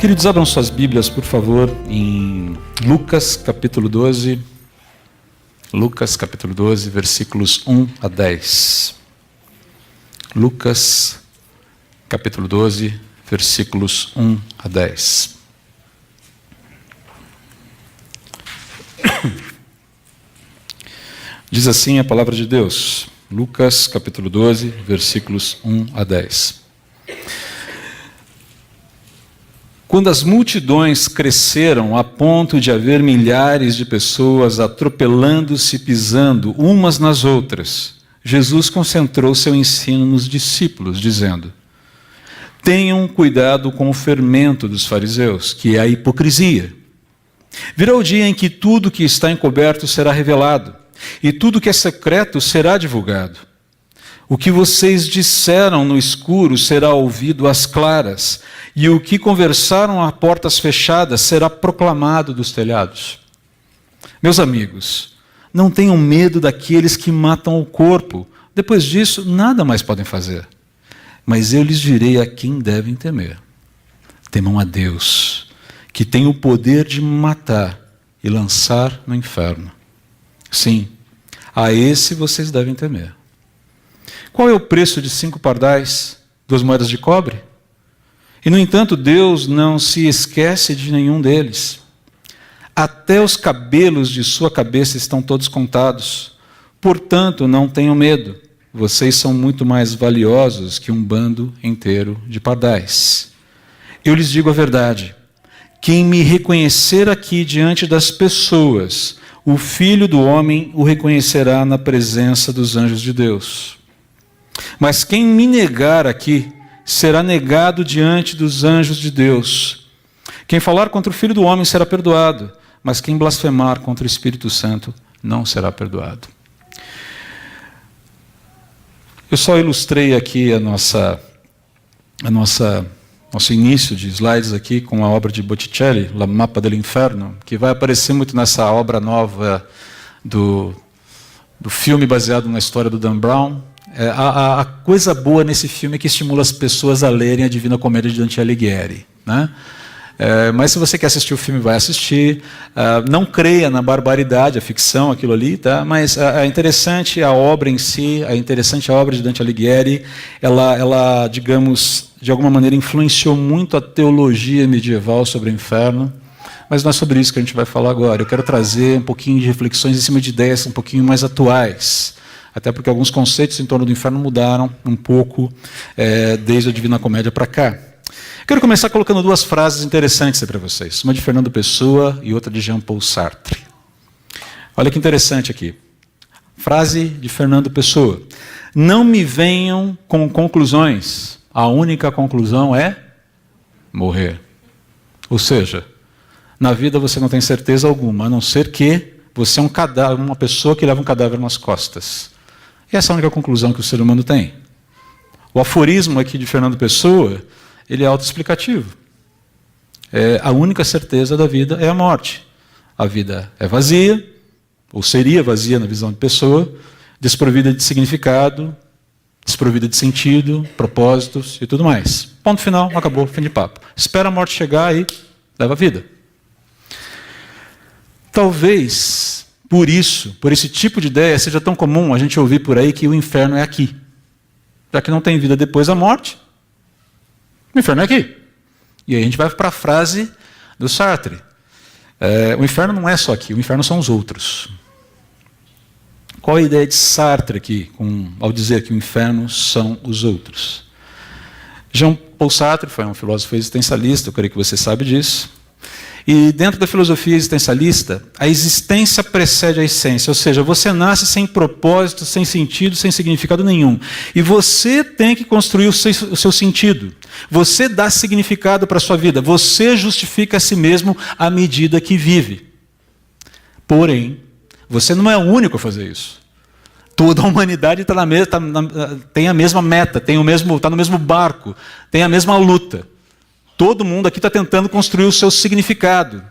Queridos, abram suas Bíblias, por favor, em Lucas capítulo 12. Lucas capítulo 12, versículos 1 a 10. Lucas capítulo 12, versículos 1 a 10. Diz assim a palavra de Deus. Lucas capítulo 12, versículos 1 a 10. Quando as multidões cresceram a ponto de haver milhares de pessoas atropelando-se e pisando umas nas outras, Jesus concentrou seu ensino nos discípulos, dizendo: tenham cuidado com o fermento dos fariseus, que é a hipocrisia. Virá o dia em que tudo que está encoberto será revelado, e tudo que é secreto será divulgado. O que vocês disseram no escuro será ouvido às claras, e o que conversaram a portas fechadas será proclamado dos telhados. Meus amigos, não tenham medo daqueles que matam o corpo. Depois disso, nada mais podem fazer. Mas eu lhes direi a quem devem temer. Temam a Deus, que tem o poder de matar e lançar no inferno. Sim, a esse vocês devem temer. Qual é o preço de 5 pardais, 2 moedas de cobre? E, no entanto, Deus não se esquece de nenhum deles. Até os cabelos de sua cabeça estão todos contados. Portanto, não tenham medo. Vocês são muito mais valiosos que um bando inteiro de pardais. Eu lhes digo a verdade. Quem me reconhecer aqui diante das pessoas, o Filho do Homem o reconhecerá na presença dos anjos de Deus. Mas quem me negar aqui, será negado diante dos anjos de Deus. Quem falar contra o Filho do Homem será perdoado, mas quem blasfemar contra o Espírito Santo não será perdoado. Eu só ilustrei aqui nosso início de slides aqui com a obra de Botticelli, La Mappa dell'Inferno, que vai aparecer muito nessa obra nova do filme baseado na história do Dan Brown. A coisa boa nesse filme é que estimula as pessoas a lerem a Divina Comédia de Dante Alighieri, né? Mas se você quer assistir o filme, vai assistir. Não creia na barbaridade, a ficção, aquilo ali, tá? Mas é interessante a obra em si, é interessante a obra de Dante Alighieri. Ela, digamos, de alguma maneira influenciou muito a teologia medieval sobre o inferno. Mas não é sobre isso que a gente vai falar agora. Eu quero trazer um pouquinho de reflexões em cima de ideias um pouquinho mais atuais. Até porque alguns conceitos em torno do inferno mudaram um pouco desde a Divina Comédia para cá. Quero começar colocando 2 frases interessantes para vocês. Uma de Fernando Pessoa e outra de Jean-Paul Sartre. Olha que interessante aqui. Frase de Fernando Pessoa. Não me venham com conclusões. A única conclusão é morrer. Ou seja, na vida você não tem certeza alguma, a não ser que você é um cadáver, uma pessoa que leva um cadáver nas costas. E essa é a única conclusão que o ser humano tem. O aforismo aqui de Fernando Pessoa, ele é autoexplicativo. A única certeza da vida é a morte. A vida é vazia, ou seria vazia na visão de Pessoa, desprovida de significado, desprovida de sentido, propósitos e tudo mais. Ponto final, acabou, fim de papo. Espera a morte chegar e leva a vida. Talvez, por isso, por esse tipo de ideia, seja tão comum a gente ouvir por aí que o inferno é aqui. Já que não tem vida depois da morte, o inferno é aqui. E aí a gente vai para a frase do Sartre. O inferno não é só aqui, o inferno são os outros. Qual a ideia de Sartre aqui, ao dizer que o inferno são os outros? Jean-Paul Sartre foi um filósofo existencialista, eu creio que você sabe disso. E dentro da filosofia existencialista, a existência precede a essência, ou seja, você nasce sem propósito, sem sentido, sem significado nenhum. E você tem que construir o seu sentido. Você dá significado para a sua vida. Você justifica a si mesmo à medida que vive. Porém, você não é o único a fazer isso. Toda a humanidade tem a mesma meta, está no mesmo barco, tem a mesma luta. Todo mundo aqui está tentando construir o seu significado,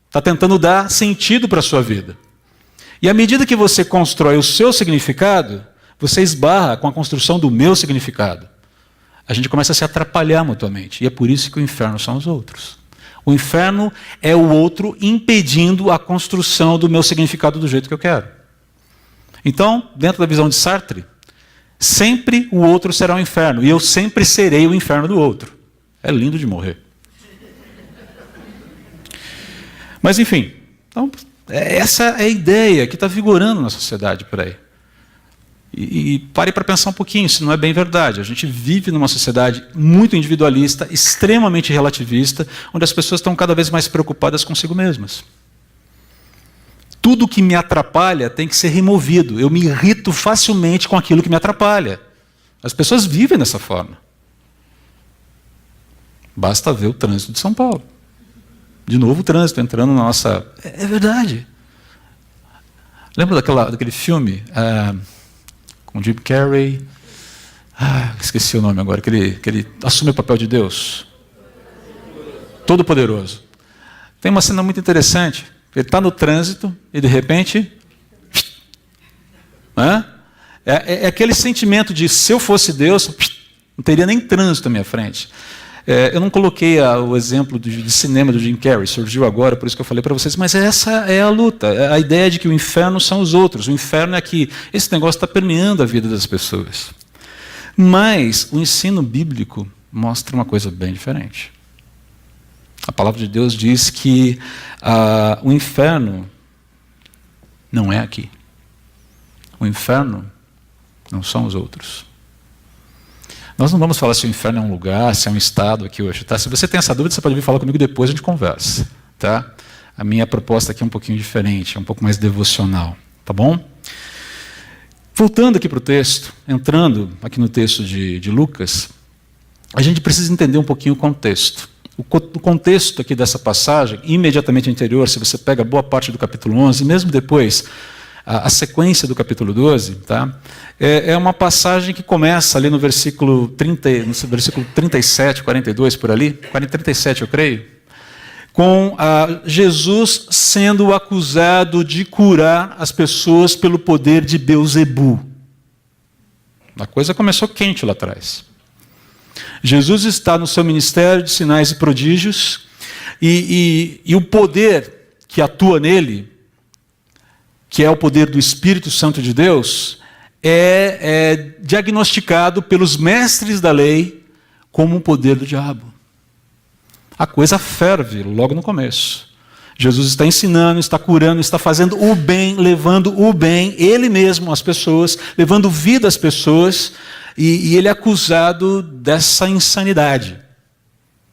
está tentando dar sentido para a sua vida. E à medida que você constrói o seu significado, você esbarra com a construção do meu significado. A gente começa a se atrapalhar mutuamente. E é por isso que o inferno são os outros. O inferno é o outro impedindo a construção do meu significado do jeito que eu quero. Então, dentro da visão de Sartre, sempre o outro será o inferno, e eu sempre serei o inferno do outro. É lindo de morrer. Mas, enfim, então, essa é a ideia que está vigorando na sociedade por aí. E pare para pensar um pouquinho, isso não é bem verdade. A gente vive numa sociedade muito individualista, extremamente relativista, onde as pessoas estão cada vez mais preocupadas consigo mesmas. Tudo que me atrapalha tem que ser removido. Eu me irrito facilmente com aquilo que me atrapalha. As pessoas vivem dessa forma. Basta ver o trânsito de São Paulo. De novo o trânsito entrando na nossa... É verdade. Lembra daquele filme... com Jim Carrey, esqueci o nome agora, que ele assume o papel de Deus. Todo-Poderoso. Tem uma cena muito interessante. Ele está no trânsito e, de repente... É aquele sentimento de, se eu fosse Deus, não teria nem trânsito à minha frente. Eu não coloquei o exemplo de cinema do Jim Carrey, surgiu agora, por isso que eu falei para vocês, mas essa é a luta, a ideia de que o inferno são os outros, o inferno é que esse negócio está permeando a vida das pessoas. Mas o ensino bíblico mostra uma coisa bem diferente. A palavra de Deus diz que o inferno não é aqui. O inferno não são os outros. Nós não vamos falar se o inferno é um lugar, se é um estado aqui hoje. Tá? Se você tem essa dúvida, você pode vir falar comigo depois, a gente conversa. Tá? A minha proposta aqui é um pouquinho diferente, é um pouco mais devocional. Tá bom? Voltando aqui para o texto, entrando aqui no texto de Lucas, a gente precisa entender um pouquinho o contexto. O contexto aqui dessa passagem, imediatamente anterior, se você pega boa parte do capítulo 11, mesmo depois... A sequência do capítulo 12, tá? É uma passagem que começa ali no versículo 37, 42, por ali, 37 eu creio, com Jesus sendo acusado de curar as pessoas pelo poder de Beelzebu. A coisa começou quente lá atrás. Jesus está no seu ministério de sinais e prodígios, e o poder que atua nele, que é o poder do Espírito Santo de Deus, é diagnosticado pelos mestres da lei como um poder do diabo. A coisa ferve logo no começo. Jesus está ensinando, está curando, está fazendo o bem, levando o bem, ele mesmo, às pessoas, levando vida às pessoas, e ele é acusado dessa insanidade.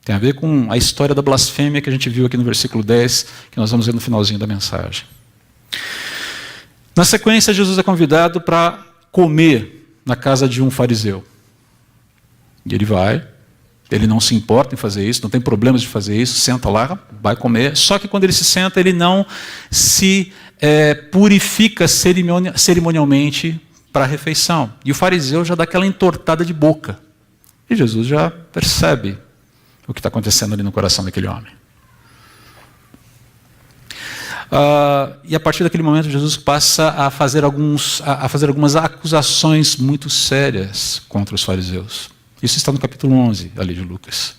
Tem a ver com a história da blasfêmia que a gente viu aqui no versículo 10, que nós vamos ver no finalzinho da mensagem. Na sequência, Jesus é convidado para comer na casa de um fariseu. E ele vai, ele não se importa em fazer isso, não tem problemas de fazer isso, senta lá, vai comer. Só que quando ele se senta, ele não se purifica cerimonialmente para a refeição. E o fariseu já dá aquela entortada de boca. E Jesus já percebe o que está acontecendo ali no coração daquele homem. E a partir daquele momento Jesus passa a fazer algumas acusações muito sérias contra os fariseus. Isso está no capítulo 11 ali de Lucas.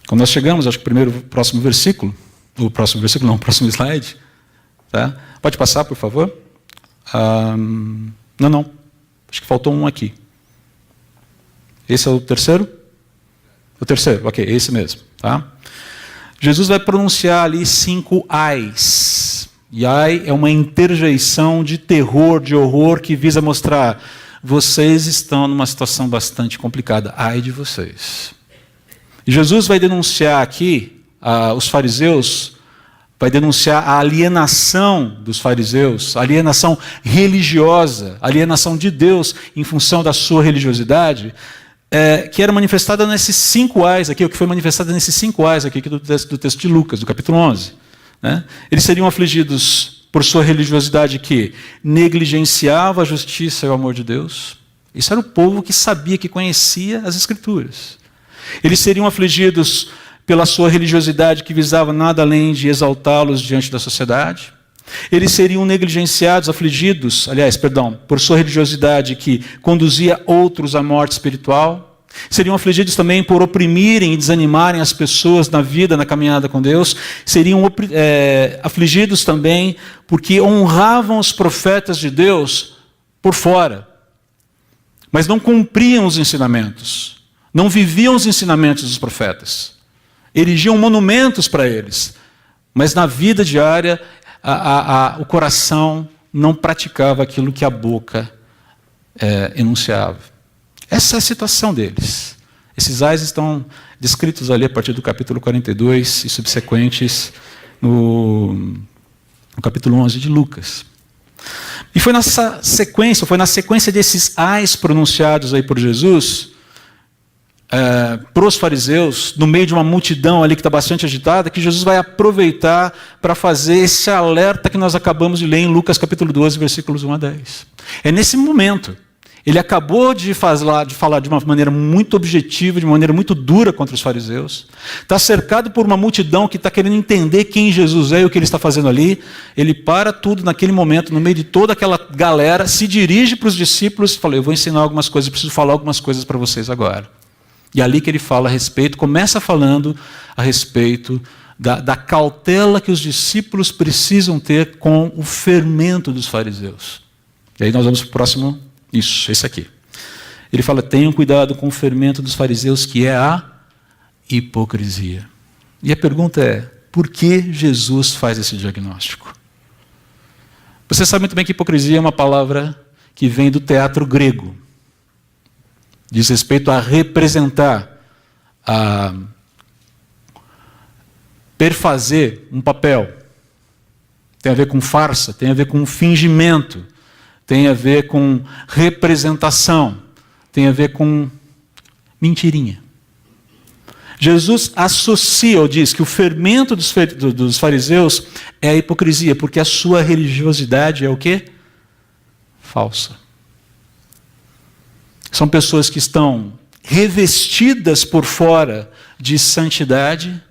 Quando nós chegamos, acho que o próximo slide. Tá? Pode passar, por favor? Não. Acho que faltou um aqui. Esse é o terceiro? O terceiro, ok, esse mesmo. Tá? Jesus vai pronunciar ali 5 ais. E ai é uma interjeição de terror, de horror, que visa mostrar: vocês estão numa situação bastante complicada. Ai de vocês. E Jesus vai denunciar aqui, os fariseus, vai denunciar a alienação dos fariseus, a alienação religiosa, a alienação de Deus em função da sua religiosidade, que era manifestada nesses 5 ais aqui, o que foi manifestado nesses 5 ais aqui do texto de Lucas, do capítulo 11. Né? Eles seriam afligidos por sua religiosidade que negligenciava a justiça e o amor de Deus. Isso era o povo que sabia, que conhecia as Escrituras. Eles seriam afligidos pela sua religiosidade que visava nada além de exaltá-los diante da sociedade. Eles seriam negligenciados, afligidos, por sua religiosidade que conduzia outros à morte espiritual. Seriam afligidos também por oprimirem e desanimarem as pessoas na vida, na caminhada com Deus. Seriam afligidos também porque honravam os profetas de Deus por fora, mas não cumpriam os ensinamentos, não viviam os ensinamentos dos profetas. Erigiam monumentos para eles, mas na vida diária o coração não praticava aquilo que a boca enunciava. Essa é a situação deles. Esses ais estão descritos ali a partir do capítulo 42 e subsequentes no capítulo 11 de Lucas. E foi na sequência desses ais pronunciados aí por Jesus, para os fariseus, no meio de uma multidão ali que está bastante agitada, que Jesus vai aproveitar para fazer esse alerta que nós acabamos de ler em Lucas capítulo 12, versículos 1 a 10. É nesse momento. Ele acabou de falar de uma maneira muito objetiva, de uma maneira muito dura contra os fariseus. Está cercado por uma multidão que está querendo entender quem Jesus é e o que ele está fazendo ali. Ele para tudo naquele momento, no meio de toda aquela galera, se dirige para os discípulos e fala: eu vou ensinar algumas coisas, preciso falar algumas coisas para vocês agora. E ali que ele fala a respeito, começa falando a respeito da cautela que os discípulos precisam ter com o fermento dos fariseus. E aí nós vamos para o próximo. Isso, esse aqui. Ele fala: tenham cuidado com o fermento dos fariseus, que é a hipocrisia. E a pergunta é: por que Jesus faz esse diagnóstico? Você sabe muito bem que hipocrisia é uma palavra que vem do teatro grego. Diz respeito a representar, a perfazer um papel. Tem a ver com farsa, tem a ver com fingimento. Tem a ver com representação, tem a ver com mentirinha. Jesus associa ou diz que o fermento dos fariseus é a hipocrisia, porque a sua religiosidade é o quê? Falsa. São pessoas que estão revestidas por fora de santidade,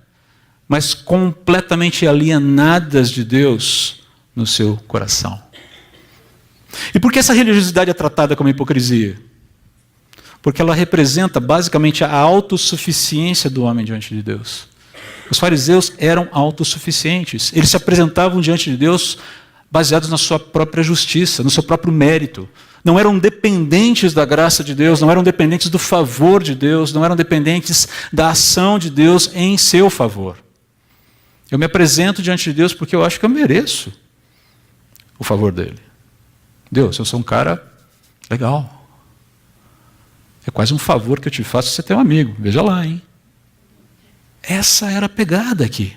mas completamente alienadas de Deus no seu coração. E por que essa religiosidade é tratada como hipocrisia? Porque ela representa basicamente a autossuficiência do homem diante de Deus. Os fariseus eram autossuficientes. Eles se apresentavam diante de Deus baseados na sua própria justiça, no seu próprio mérito. Não eram dependentes da graça de Deus, não eram dependentes do favor de Deus, não eram dependentes da ação de Deus em seu favor. Eu me apresento diante de Deus porque eu acho que eu mereço o favor dele. Deus, eu sou um cara legal. É quase um favor que eu te faço você ter um amigo. Veja lá, hein? Essa era a pegada aqui.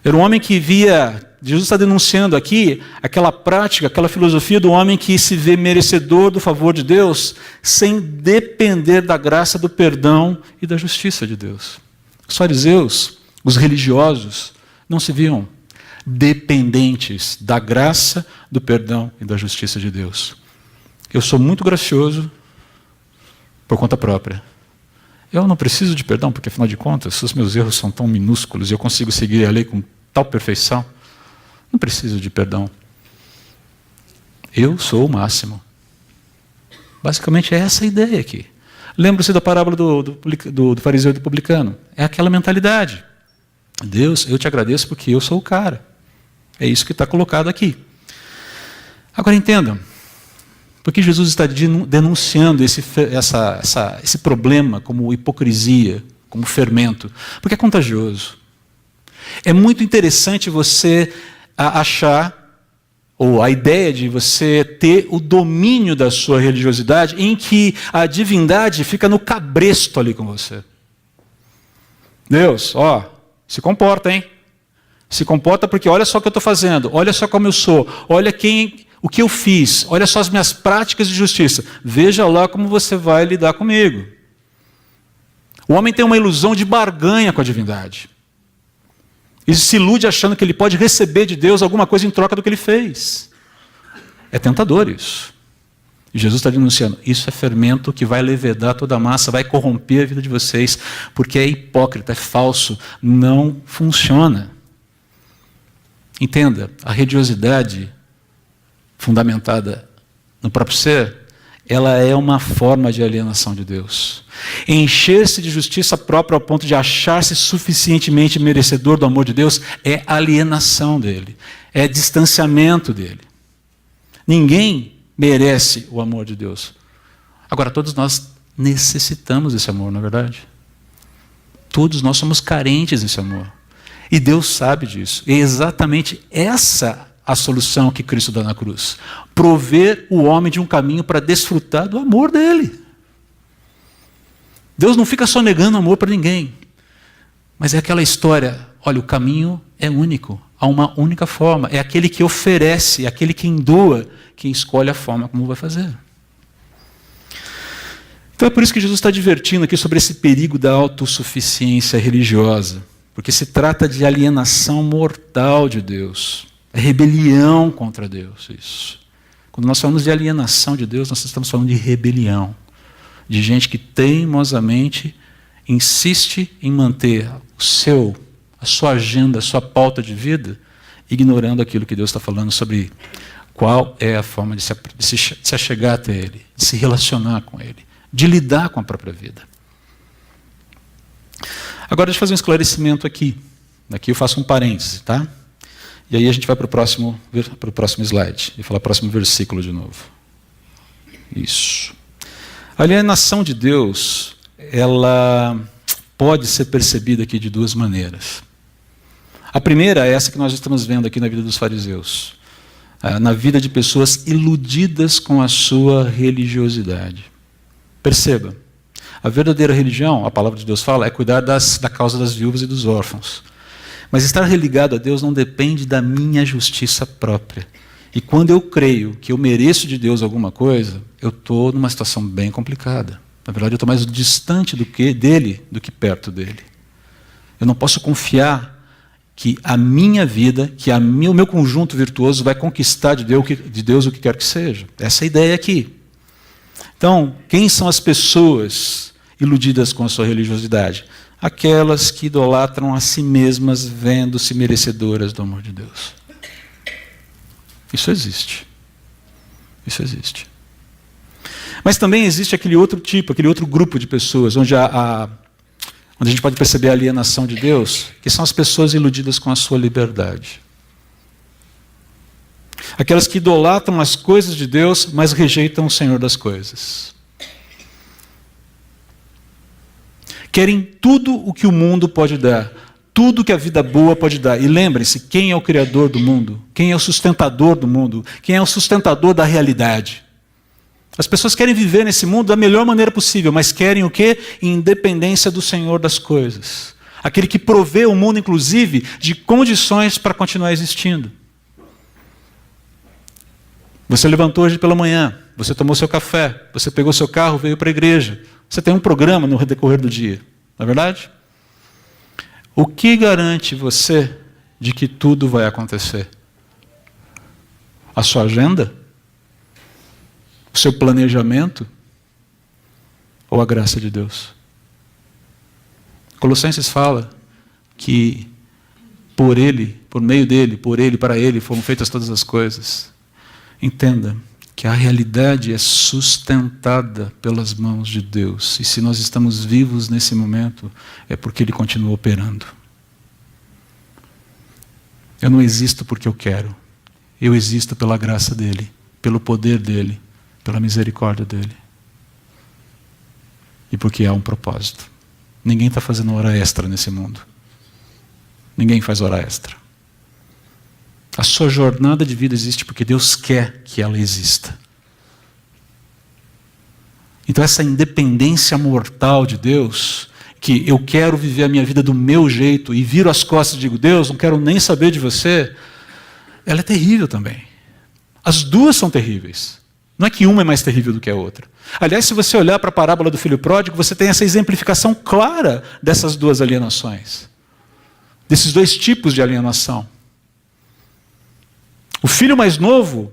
Era um homem que via... Jesus está denunciando aqui aquela prática, aquela filosofia do homem que se vê merecedor do favor de Deus sem depender da graça, do perdão e da justiça de Deus. Os fariseus, os religiosos, não se viam dependentes da graça, do perdão e da justiça de Deus. Eu sou muito gracioso por conta própria. Eu não preciso de perdão, porque afinal de contas, os meus erros são tão minúsculos e eu consigo seguir a lei com tal perfeição. Não preciso de perdão. Eu sou o máximo. Basicamente é essa a ideia aqui. Lembra-se da parábola do fariseu e do publicano. É aquela mentalidade. Deus, eu te agradeço porque eu sou o cara. É isso que está colocado aqui. Agora entendam, por que Jesus está denunciando esse problema como hipocrisia, como fermento? Porque é contagioso. É muito interessante você achar, ou a ideia de você ter o domínio da sua religiosidade, em que a divindade fica no cabresto ali com você. Deus, se comporta, hein? Se comporta porque olha só o que eu estou fazendo, olha só como eu sou, olha o que eu fiz, olha só as minhas práticas de justiça. Veja lá como você vai lidar comigo. O homem tem uma ilusão de barganha com a divindade. Ele se ilude achando que ele pode receber de Deus alguma coisa em troca do que ele fez. É tentador isso. E Jesus está denunciando, isso é fermento que vai levedar toda a massa, vai corromper a vida de vocês, porque é hipócrita, é falso, não funciona. Entenda, a religiosidade fundamentada no próprio ser, ela é uma forma de alienação de Deus. Encher-se de justiça própria ao ponto de achar-se suficientemente merecedor do amor de Deus é alienação dele, é distanciamento dele. Ninguém merece o amor de Deus. Agora, todos nós necessitamos desse amor, não é verdade? Todos nós somos carentes desse amor. E Deus sabe disso. É exatamente essa a solução que Cristo dá na cruz. Prover o homem de um caminho para desfrutar do amor dele. Deus não fica só negando amor para ninguém. Mas é aquela história, olha, o caminho é único. Há uma única forma. É aquele que oferece, é aquele que doa, quem escolhe a forma como vai fazer. Então é por isso que Jesus está advertindo aqui sobre esse perigo da autossuficiência religiosa. Porque se trata de alienação mortal de Deus. É rebelião contra Deus, isso. Quando nós falamos de alienação de Deus, nós estamos falando de rebelião. De gente que teimosamente insiste em manter a sua agenda, a sua pauta de vida, ignorando aquilo que Deus está falando sobre qual é a forma de se achegar até Ele, de se relacionar com Ele, de lidar com a própria vida. Agora deixa eu fazer um esclarecimento aqui. Aqui eu faço um parêntese, tá? E aí a gente vai para o próximo slide. E falar o próximo versículo de novo. Isso. A alienação de Deus, ela pode ser percebida aqui de duas maneiras. A primeira é essa que nós estamos vendo aqui na vida dos fariseus. Na vida de pessoas iludidas com a sua religiosidade. Perceba, a verdadeira religião, a palavra de Deus fala, é cuidar da causa das viúvas e dos órfãos. Mas estar religado a Deus não depende da minha justiça própria. E quando eu creio que eu mereço de Deus alguma coisa, eu estou numa situação bem complicada. Na verdade, eu estou mais distante dele do que perto dele. Eu não posso confiar que a minha vida, que o meu conjunto virtuoso vai conquistar de Deus o que quer que seja. Essa é a ideia aqui. Então, quem são as pessoas iludidas com a sua religiosidade? Aquelas que idolatram a si mesmas, vendo-se merecedoras do amor de Deus. Isso existe. Isso existe. Mas também existe aquele outro tipo, aquele outro grupo de pessoas, onde a gente pode perceber a alienação de Deus, que são as pessoas iludidas com a sua liberdade. Aquelas que idolatram as coisas de Deus, mas rejeitam o Senhor das coisas. Querem tudo o que o mundo pode dar, tudo que a vida boa pode dar. E lembrem-se, quem é o Criador do mundo? Quem é o sustentador do mundo? Quem é o sustentador da realidade? As pessoas querem viver nesse mundo da melhor maneira possível, mas querem o quê? Independência do Senhor das coisas. Aquele que provê o mundo, inclusive, de condições para continuar existindo. Você levantou hoje pela manhã, você tomou seu café, você pegou seu carro, veio para a igreja. Você tem um programa no decorrer do dia, não é verdade? O que garante você de que tudo vai acontecer? A sua agenda? O seu planejamento? Ou a graça de Deus? Colossenses fala que por Ele, por meio dEle, por Ele, para Ele, foram feitas todas as coisas. Entenda que a realidade é sustentada pelas mãos de Deus. E se nós estamos vivos nesse momento, é porque Ele continua operando. Eu não existo porque eu quero. Eu existo pela graça dEle, pelo poder dEle, pela misericórdia dEle. E porque há um propósito. Ninguém está fazendo hora extra nesse mundo. Ninguém faz hora extra. A sua jornada de vida existe porque Deus quer que ela exista. Então essa independência mortal de Deus, que eu quero viver a minha vida do meu jeito e viro as costas e digo, Deus, não quero nem saber de você, ela é terrível também. As duas são terríveis. Não é que uma é mais terrível do que a outra. Aliás, se você olhar para a parábola do filho pródigo, você tem essa exemplificação clara dessas duas alienações. Desses dois tipos de alienação. O filho mais novo,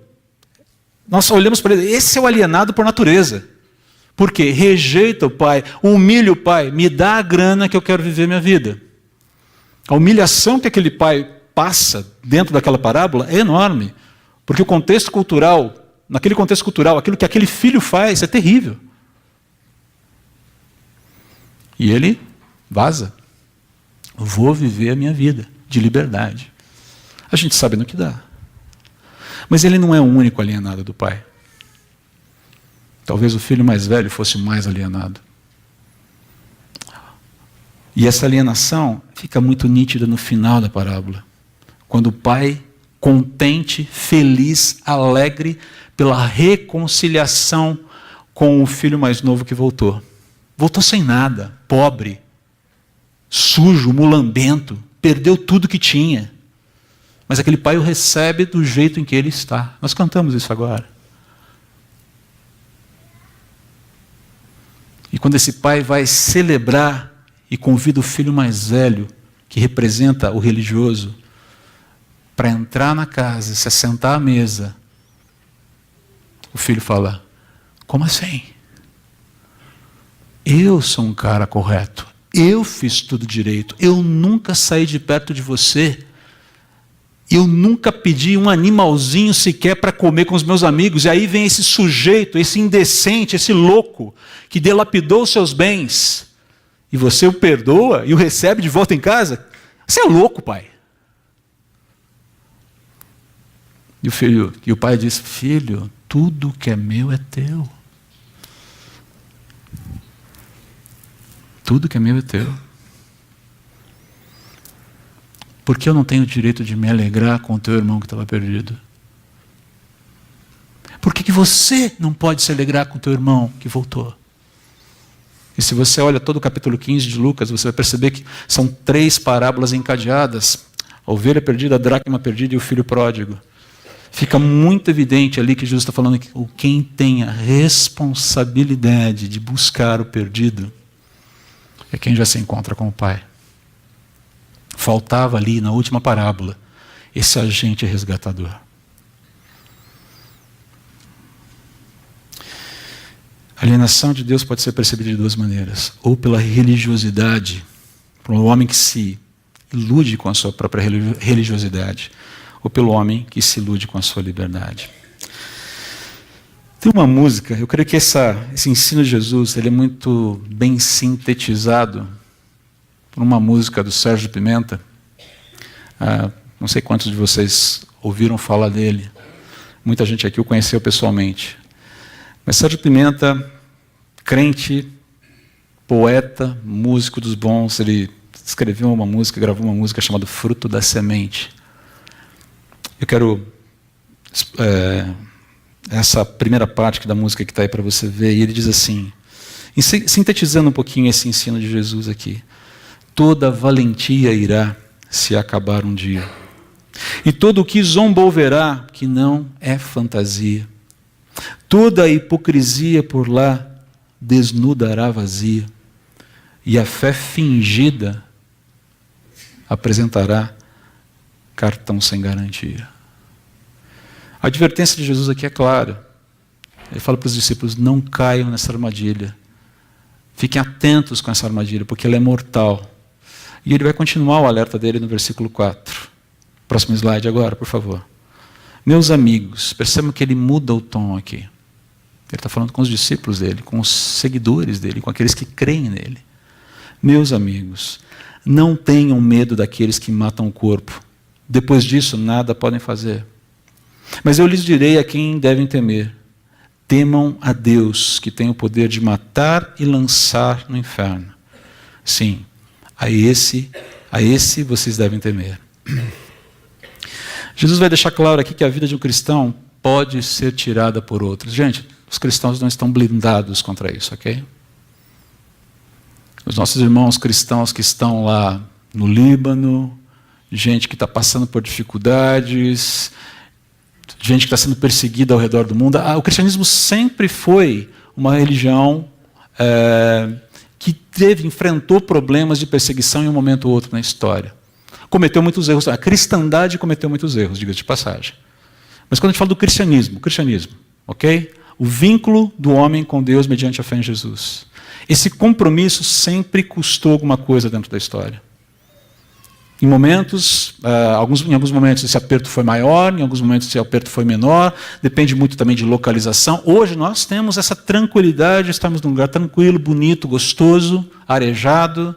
nós olhamos para ele, esse é o alienado por natureza. Por quê? Rejeita o pai, humilha o pai, me dá a grana que eu quero viver minha vida. A humilhação que aquele pai passa dentro daquela parábola é enorme, porque o contexto cultural naquele contexto cultural, aquilo que aquele filho faz é terrível. E ele vaza. Vou viver a minha vida de liberdade. A gente sabe no que dá. Mas ele não é o único alienado do pai. Talvez o filho mais velho fosse o mais alienado. E essa alienação fica muito nítida no final da parábola. Quando o pai, contente, feliz, alegre pela reconciliação com o filho mais novo que voltou. Voltou sem nada, pobre, sujo, mulambento, perdeu tudo que tinha. Mas aquele pai o recebe do jeito em que ele está. Nós cantamos isso agora. E quando esse pai vai celebrar e convida o filho mais velho, que representa o religioso, para entrar na casa e se assentar à mesa, o filho fala: como assim? Eu sou um cara correto. Eu fiz tudo direito. Eu nunca saí de perto de você. Eu nunca pedi um animalzinho sequer para comer com os meus amigos. E aí vem esse sujeito, esse indecente, esse louco, que dilapidou os seus bens. E você o perdoa e o recebe de volta em casa? Você é louco, pai. E o pai diz: filho, tudo que é meu é teu. Tudo que é meu é teu. Por que eu não tenho o direito de me alegrar com o teu irmão que estava perdido? Por que você não pode se alegrar com o teu irmão que voltou? E se você olha todo o capítulo 15 de Lucas, você vai perceber que são 3 parábolas encadeadas: a ovelha perdida, a dracma perdida e o filho pródigo. Fica muito evidente ali que Jesus está falando que quem tem a responsabilidade de buscar o perdido é quem já se encontra com o Pai. Faltava ali, na última parábola, esse agente resgatador. A alienação de Deus pode ser percebida de 2 maneiras: ou pela religiosidade, por um homem que se ilude com a sua própria religiosidade, ou pelo homem que se ilude com a sua liberdade. Tem uma música, eu creio que esse ensino de Jesus ele é muito bem sintetizado por uma música do Sérgio Pimenta. Não sei quantos de vocês ouviram falar dele. Muita gente aqui o conheceu pessoalmente. Mas Sérgio Pimenta, crente, poeta, músico dos bons, ele escreveu uma música, gravou uma música chamada Fruto da Semente. Eu quero essa primeira parte da música que está aí para você ver, e ele diz assim, sintetizando um pouquinho esse ensino de Jesus aqui: toda valentia irá se acabar um dia, e todo o que zombou verá que não é fantasia. Toda a hipocrisia por lá desnudará vazia, e a fé fingida apresentará cartão sem garantia. A advertência de Jesus aqui é clara. Ele fala para os discípulos: não caiam nessa armadilha. Fiquem atentos com essa armadilha, porque ela é mortal. E ele vai continuar o alerta dele no versículo 4. Próximo slide agora, por favor. Meus amigos, percebam que ele muda o tom aqui. Ele está falando com os discípulos dele, com os seguidores dele, com aqueles que creem nele. Meus amigos, não tenham medo daqueles que matam o corpo. Depois disso, nada podem fazer. Mas eu lhes direi a quem devem temer: temam a Deus, que tem o poder de matar e lançar no inferno. Sim, a esse vocês devem temer. Jesus vai deixar claro aqui que a vida de um cristão pode ser tirada por outros. Gente, os cristãos não estão blindados contra isso, ok? Os nossos irmãos cristãos que estão lá no Líbano, gente que está passando por dificuldades, gente que está sendo perseguida ao redor do mundo. O cristianismo sempre foi uma religião que enfrentou problemas de perseguição em um momento ou outro na história. Cometeu muitos erros. A cristandade cometeu muitos erros, diga-se de passagem. Mas quando a gente fala do cristianismo, ok? O vínculo do homem com Deus mediante a fé em Jesus. Esse compromisso sempre custou alguma coisa dentro da história. Em alguns momentos esse aperto foi maior, em alguns momentos esse aperto foi menor, depende muito também de localização. Hoje nós temos essa tranquilidade, estamos num lugar tranquilo, bonito, gostoso, arejado.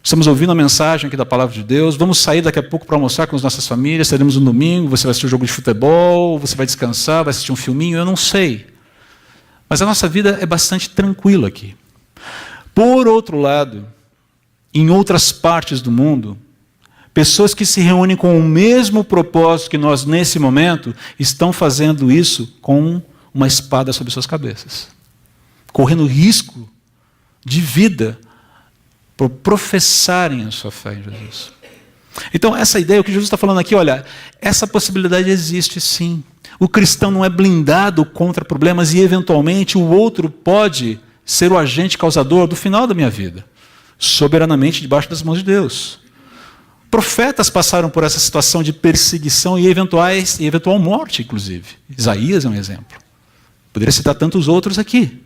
Estamos ouvindo a mensagem aqui da Palavra de Deus, vamos sair daqui a pouco para almoçar com as nossas famílias, teremos um domingo, você vai assistir um jogo de futebol, você vai descansar, vai assistir um filminho, eu não sei. Mas a nossa vida é bastante tranquila aqui. Por outro lado, em outras partes do mundo, pessoas que se reúnem com o mesmo propósito que nós nesse momento, estão fazendo isso com uma espada sobre suas cabeças, correndo risco de vida por professarem a sua fé em Jesus. Então, essa ideia, o que Jesus está falando aqui, olha, essa possibilidade existe sim. O cristão não é blindado contra problemas e, eventualmente, o outro pode ser o agente causador do final da minha vida, soberanamente debaixo das mãos de Deus. Profetas passaram por essa situação de perseguição e eventual morte, inclusive. Isaías é um exemplo. Poderia citar tantos outros aqui.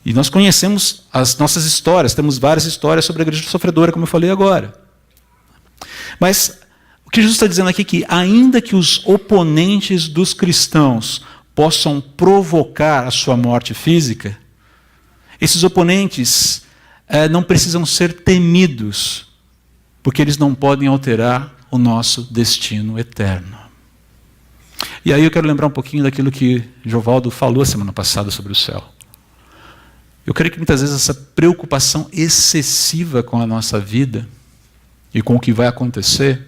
E nós conhecemos as nossas histórias, temos várias histórias sobre a igreja sofredora, como eu falei agora. Mas o que Jesus está dizendo aqui é que, ainda que os oponentes dos cristãos possam provocar a sua morte física, esses oponentes não precisam ser temidos, porque eles não podem alterar o nosso destino eterno. E aí eu quero lembrar um pouquinho daquilo que Jovaldo falou a semana passada sobre o céu. Eu creio que muitas vezes essa preocupação excessiva com a nossa vida e com o que vai acontecer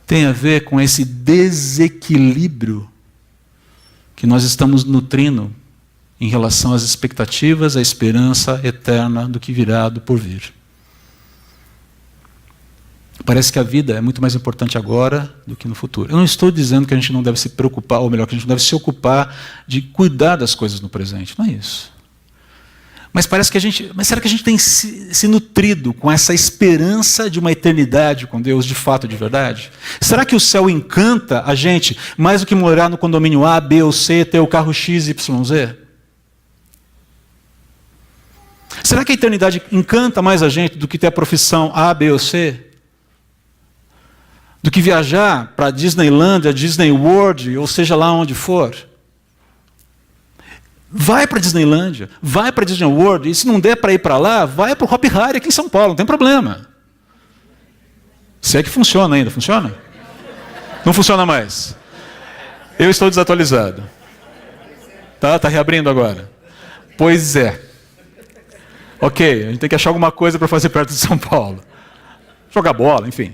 tem a ver com esse desequilíbrio que nós estamos nutrindo em relação às expectativas, à esperança eterna do que virá do porvir. Parece que a vida é muito mais importante agora do que no futuro. Eu não estou dizendo que a gente não deve se preocupar, ou melhor, que a gente não deve se ocupar de cuidar das coisas no presente. Não é isso. Mas será que a gente tem se nutrido com essa esperança de uma eternidade com Deus, de fato, de verdade? Será que o céu encanta a gente mais do que morar no condomínio A, B ou C, ter o carro X, Y, Z? Será que a eternidade encanta mais a gente do que ter a profissão A, B ou C? Do que viajar para a Disneylandia, Disney World, ou seja lá onde for? Vai para a Disneylândia, vai para a Disney World, e se não der para ir para lá, vai para o Hop Hari aqui em São Paulo, não tem problema. Se é que funciona ainda, funciona? Não funciona mais. Eu estou desatualizado. Tá reabrindo agora. Pois é. Ok, a gente tem que achar alguma coisa para fazer perto de São Paulo. Jogar bola, enfim.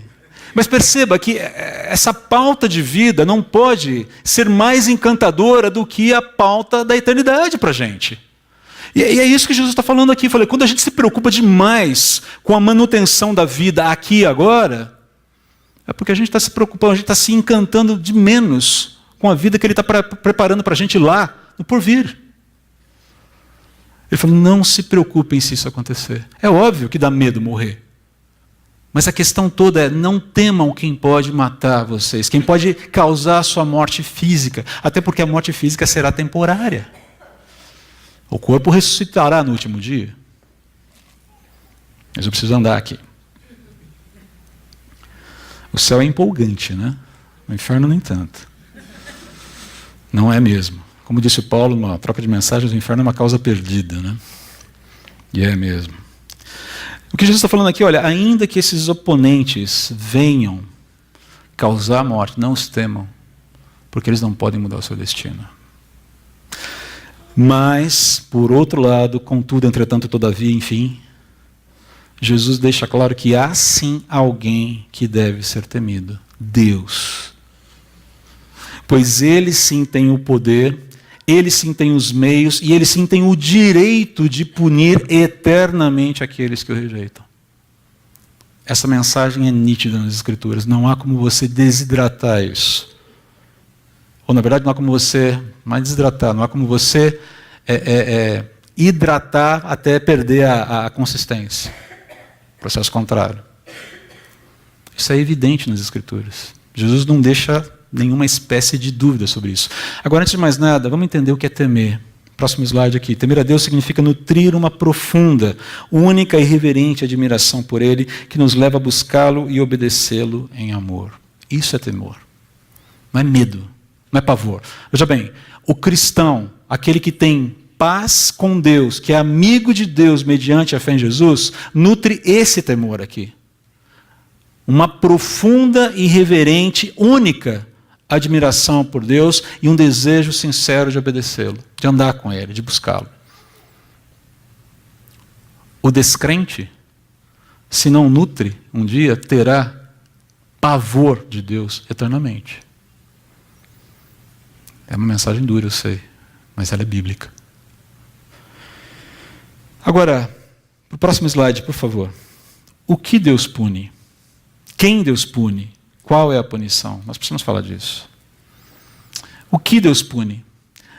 Mas perceba que essa pauta de vida não pode ser mais encantadora do que a pauta da eternidade para a gente. E é isso que Jesus está falando aqui. Quando a gente se preocupa demais com a manutenção da vida aqui e agora, é porque a gente está se preocupando, a gente está se encantando de menos com a vida que Ele está preparando para a gente lá, no porvir. Ele falou, não se preocupem se isso acontecer. É óbvio que dá medo morrer. Mas a questão toda é, não temam quem pode matar vocês, quem pode causar a sua morte física, até porque a morte física será temporária. O corpo ressuscitará no último dia. Mas eu preciso andar aqui. O céu é empolgante, né? O inferno nem tanto. Não é mesmo. Como disse o Paulo, numa troca de mensagens, o inferno é uma causa perdida, né? E é mesmo. O que Jesus está falando aqui, olha, ainda que esses oponentes venham causar morte, não os temam, porque eles não podem mudar o seu destino. Mas, por outro lado, contudo, entretanto, todavia, enfim, Jesus deixa claro que há sim alguém que deve ser temido, Deus. Pois Ele sim tem o poder, Ele sim tem os meios e Ele sim tem o direito de punir eternamente aqueles que o rejeitam. Essa mensagem é nítida nas Escrituras. Não há como você desidratar isso. Ou, na verdade, não há como você, mais desidratar, não há como você hidratar até perder a consistência. Processo contrário. Isso é evidente nas Escrituras. Jesus não deixa nenhuma espécie de dúvida sobre isso. Agora, antes de mais nada, vamos entender o que é temer. Próximo slide aqui. Temer a Deus significa nutrir uma profunda, única e reverente admiração por Ele, que nos leva a buscá-lo e obedecê-lo em amor. Isso é temor. Não é medo, não é pavor. Veja bem, o cristão, aquele que tem paz com Deus, que é amigo de Deus mediante a fé em Jesus, nutre esse temor aqui. Uma profunda e reverente, única admiração por Deus e um desejo sincero de obedecê-lo, de andar com Ele, de buscá-lo. O descrente, se não nutre, um dia terá pavor de Deus eternamente. É uma mensagem dura, eu sei, mas ela é bíblica. Agora, para o próximo slide, por favor. O que Deus pune? Quem Deus pune? Qual é a punição? Nós precisamos falar disso. O que Deus pune?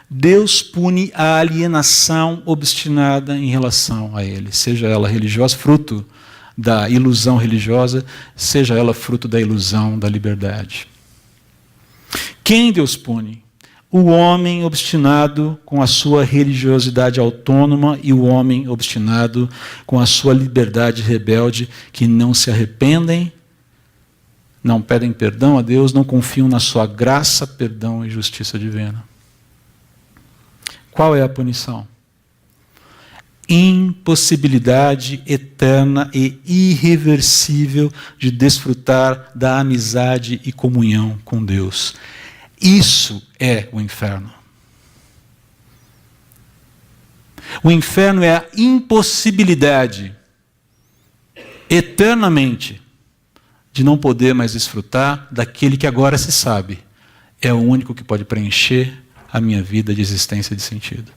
Deus pune a alienação obstinada em relação a Ele, seja ela religiosa, fruto da ilusão religiosa, seja ela fruto da ilusão da liberdade. Quem Deus pune? O homem obstinado com a sua religiosidade autônoma e o homem obstinado com a sua liberdade rebelde, que não se arrependem, não pedem perdão a Deus, não confiam na sua graça, perdão e justiça divina. Qual é a punição? Impossibilidade eterna e irreversível de desfrutar da amizade e comunhão com Deus. Isso é o inferno. O inferno é a impossibilidade eternamente de não poder mais desfrutar daquele que agora se sabe é o único que pode preencher a minha vida de existência e de sentido.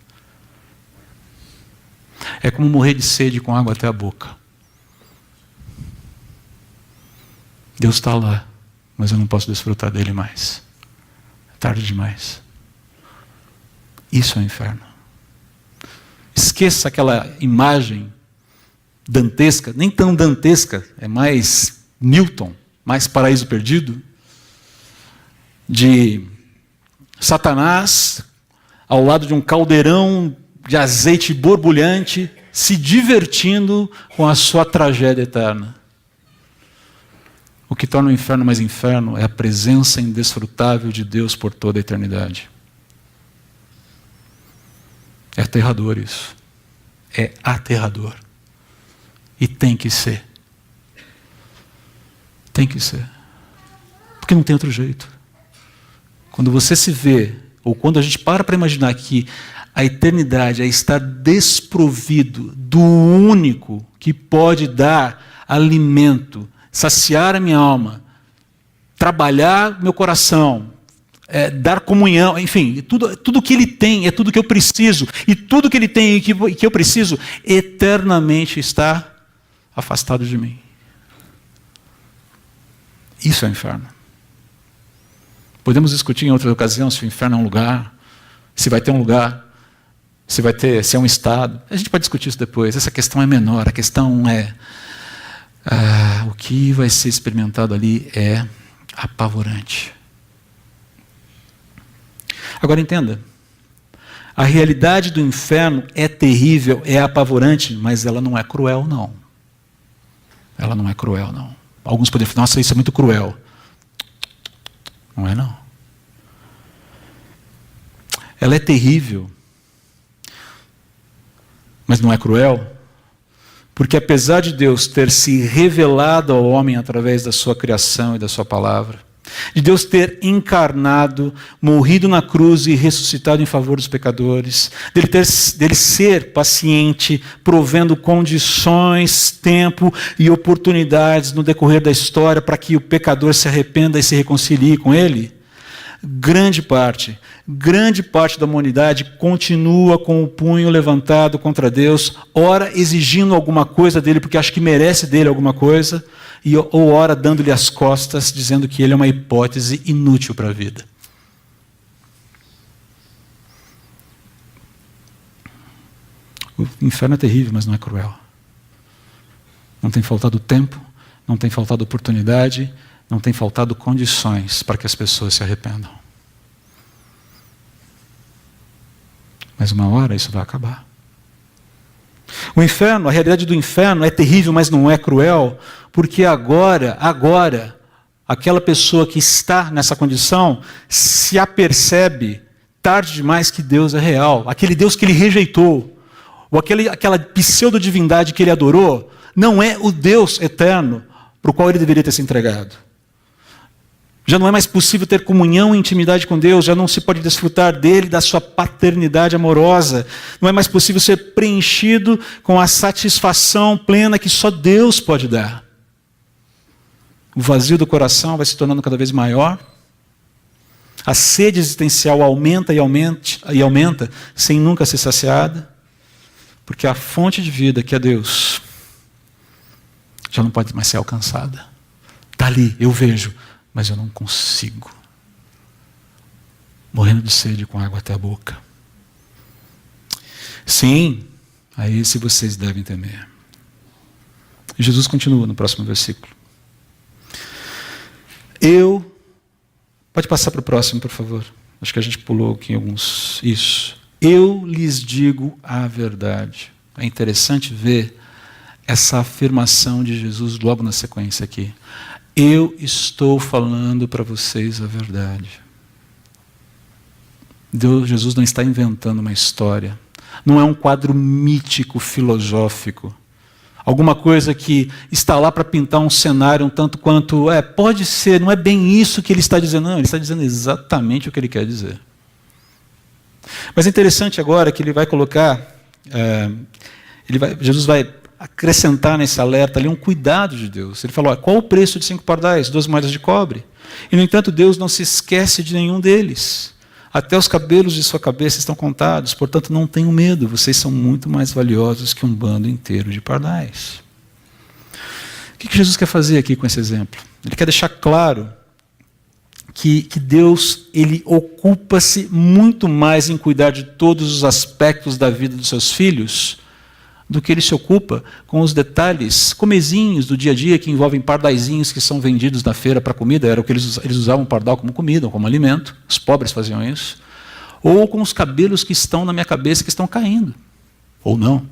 É como morrer de sede com água até a boca. Deus está lá, mas eu não posso desfrutar dele mais. É tarde demais. Isso é o inferno. Esqueça aquela imagem dantesca, nem tão dantesca, é mais Newton, mais Paraíso Perdido, de Satanás ao lado de um caldeirão de azeite borbulhante, se divertindo com a sua tragédia eterna. O que torna o inferno mais inferno é a presença indesfrutável de Deus por toda a eternidade. É aterrador isso. É aterrador. E tem que ser. Tem que ser. Porque não tem outro jeito. Quando você se vê, ou quando a gente para imaginar que a eternidade é estar desprovido do único que pode dar alimento, saciar a minha alma, trabalhar meu coração, dar comunhão, enfim, tudo que Ele tem é tudo que eu preciso, e tudo que Ele tem e que eu preciso eternamente está afastado de mim. Isso é o inferno. Podemos discutir em outra ocasião se o inferno é um lugar, se vai ter um lugar, se é um estado. A gente pode discutir isso depois. Essa questão é menor. A questão é o que vai ser experimentado ali é apavorante. Agora entenda. A realidade do inferno é terrível, é apavorante, mas ela não é cruel, não. Ela não é cruel, não. Alguns poderiam falar, nossa, isso é muito cruel. Não é, não. Ela é terrível, mas não é cruel, porque apesar de Deus ter se revelado ao homem através da sua criação e da sua palavra, de Deus ter encarnado, morrido na cruz e ressuscitado em favor dos pecadores, dele ser paciente, provendo condições, tempo e oportunidades no decorrer da história para que o pecador se arrependa e se reconcilie com Ele, grande parte da humanidade continua com o punho levantado contra Deus, ora exigindo alguma coisa dele, porque acha que merece dele alguma coisa, ou ora dando-lhe as costas, dizendo que ele é uma hipótese inútil para a vida. O inferno é terrível, mas não é cruel. Não tem faltado tempo, não tem faltado oportunidade, não tem faltado condições para que as pessoas se arrependam. Mas uma hora isso vai acabar. O inferno, a realidade do inferno é terrível, mas não é cruel, porque agora, aquela pessoa que está nessa condição se apercebe tarde demais que Deus é real. Aquele Deus que ele rejeitou, ou aquela pseudo-divindade que ele adorou, não é o Deus eterno para o qual ele deveria ter se entregado. Já não é mais possível ter comunhão e intimidade com Deus, já não se pode desfrutar dele, da sua paternidade amorosa. Não é mais possível ser preenchido com a satisfação plena que só Deus pode dar. O vazio do coração vai se tornando cada vez maior. A sede existencial aumenta e aumenta, sem nunca ser saciada. Porque a fonte de vida, que é Deus, já não pode mais ser alcançada. Está ali, eu vejo, mas eu não consigo. Morrendo de sede com água até a boca. Sim, a esse vocês devem temer. E Jesus continua no próximo versículo. Pode passar para o próximo, por favor. Acho que a gente pulou aqui alguns. Isso. Eu lhes digo a verdade. É interessante ver essa afirmação de Jesus logo na sequência aqui. Eu estou falando para vocês a verdade. Jesus não está inventando uma história. Não é um quadro mítico, filosófico. Alguma coisa que está lá para pintar um cenário um tanto quanto... pode ser, não é bem isso que ele está dizendo. Não, ele está dizendo exatamente o que ele quer dizer. Mas é interessante agora que ele vai colocar... Jesus vai acrescentar nesse alerta ali um cuidado de Deus. Ele falou, qual o preço de 5 pardais? 2 moedas de cobre. E, no entanto, Deus não se esquece de nenhum deles. Até os cabelos de sua cabeça estão contados, portanto não tenham medo, vocês são muito mais valiosos que um bando inteiro de pardais. O que Jesus quer fazer aqui com esse exemplo? Ele quer deixar claro que Deus, ele ocupa-se muito mais em cuidar de todos os aspectos da vida dos seus filhos do que ele se ocupa com os detalhes comezinhos do dia a dia que envolvem pardaizinhos que são vendidos na feira para comida. Era o que eles usavam pardal como comida, como alimento. Os pobres faziam isso. Ou com os cabelos que estão na minha cabeça que estão caindo. Ou não.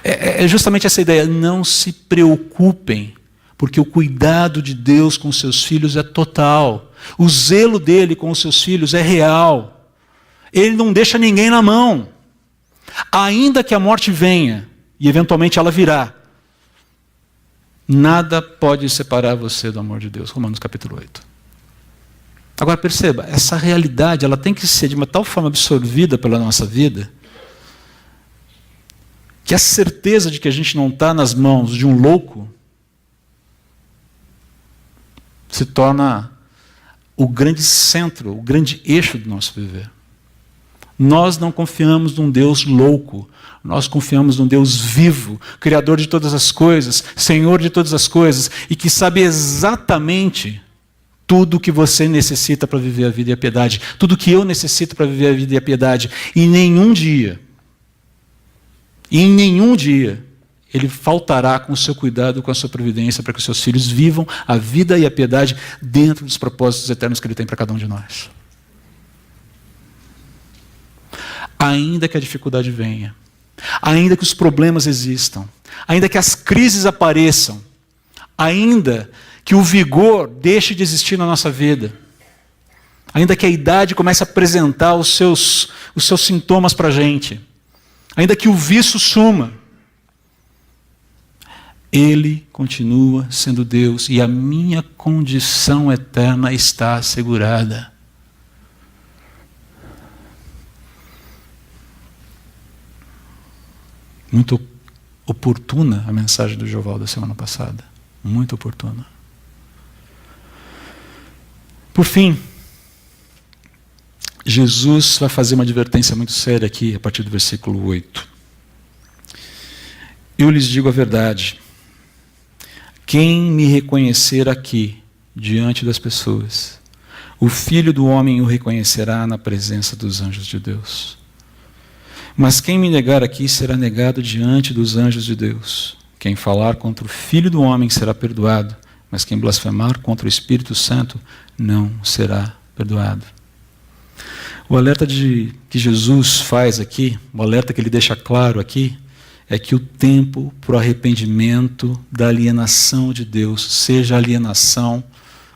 É justamente essa ideia. Não se preocupem, porque o cuidado de Deus com os seus filhos é total. O zelo dele com os seus filhos é real. Ele não deixa ninguém na mão. Ainda que a morte venha, e eventualmente ela virá, nada pode separar você do amor de Deus. Romanos capítulo 8. Agora perceba, essa realidade ela tem que ser de uma tal forma absorvida pela nossa vida, que a certeza de que a gente não está nas mãos de um louco se torna o grande centro, o grande eixo do nosso viver. Nós não confiamos num Deus louco, nós confiamos num Deus vivo, Criador de todas as coisas, Senhor de todas as coisas, e que sabe exatamente tudo o que você necessita para viver a vida e a piedade, tudo o que eu necessito para viver a vida e a piedade. E em nenhum dia, Ele faltará com o seu cuidado, com a sua providência, para que os seus filhos vivam a vida e a piedade dentro dos propósitos eternos que Ele tem para cada um de nós. Ainda que a dificuldade venha, ainda que os problemas existam, ainda que as crises apareçam, ainda que o vigor deixe de existir na nossa vida, ainda que a idade comece a apresentar os seus sintomas para a gente, ainda que o vício suma, Ele continua sendo Deus e a minha condição eterna está assegurada. Muito oportuna a mensagem do Joval da semana passada. Muito oportuna. Por fim, Jesus vai fazer uma advertência muito séria aqui, a partir do versículo 8. Eu lhes digo a verdade. Quem me reconhecer aqui, diante das pessoas, o Filho do Homem o reconhecerá na presença dos anjos de Deus. Mas quem me negar aqui será negado diante dos anjos de Deus. Quem falar contra o Filho do Homem será perdoado, mas quem blasfemar contra o Espírito Santo não será perdoado. O alerta que Jesus faz aqui, o alerta que ele deixa claro aqui, é que o tempo para o arrependimento da alienação de Deus, seja a alienação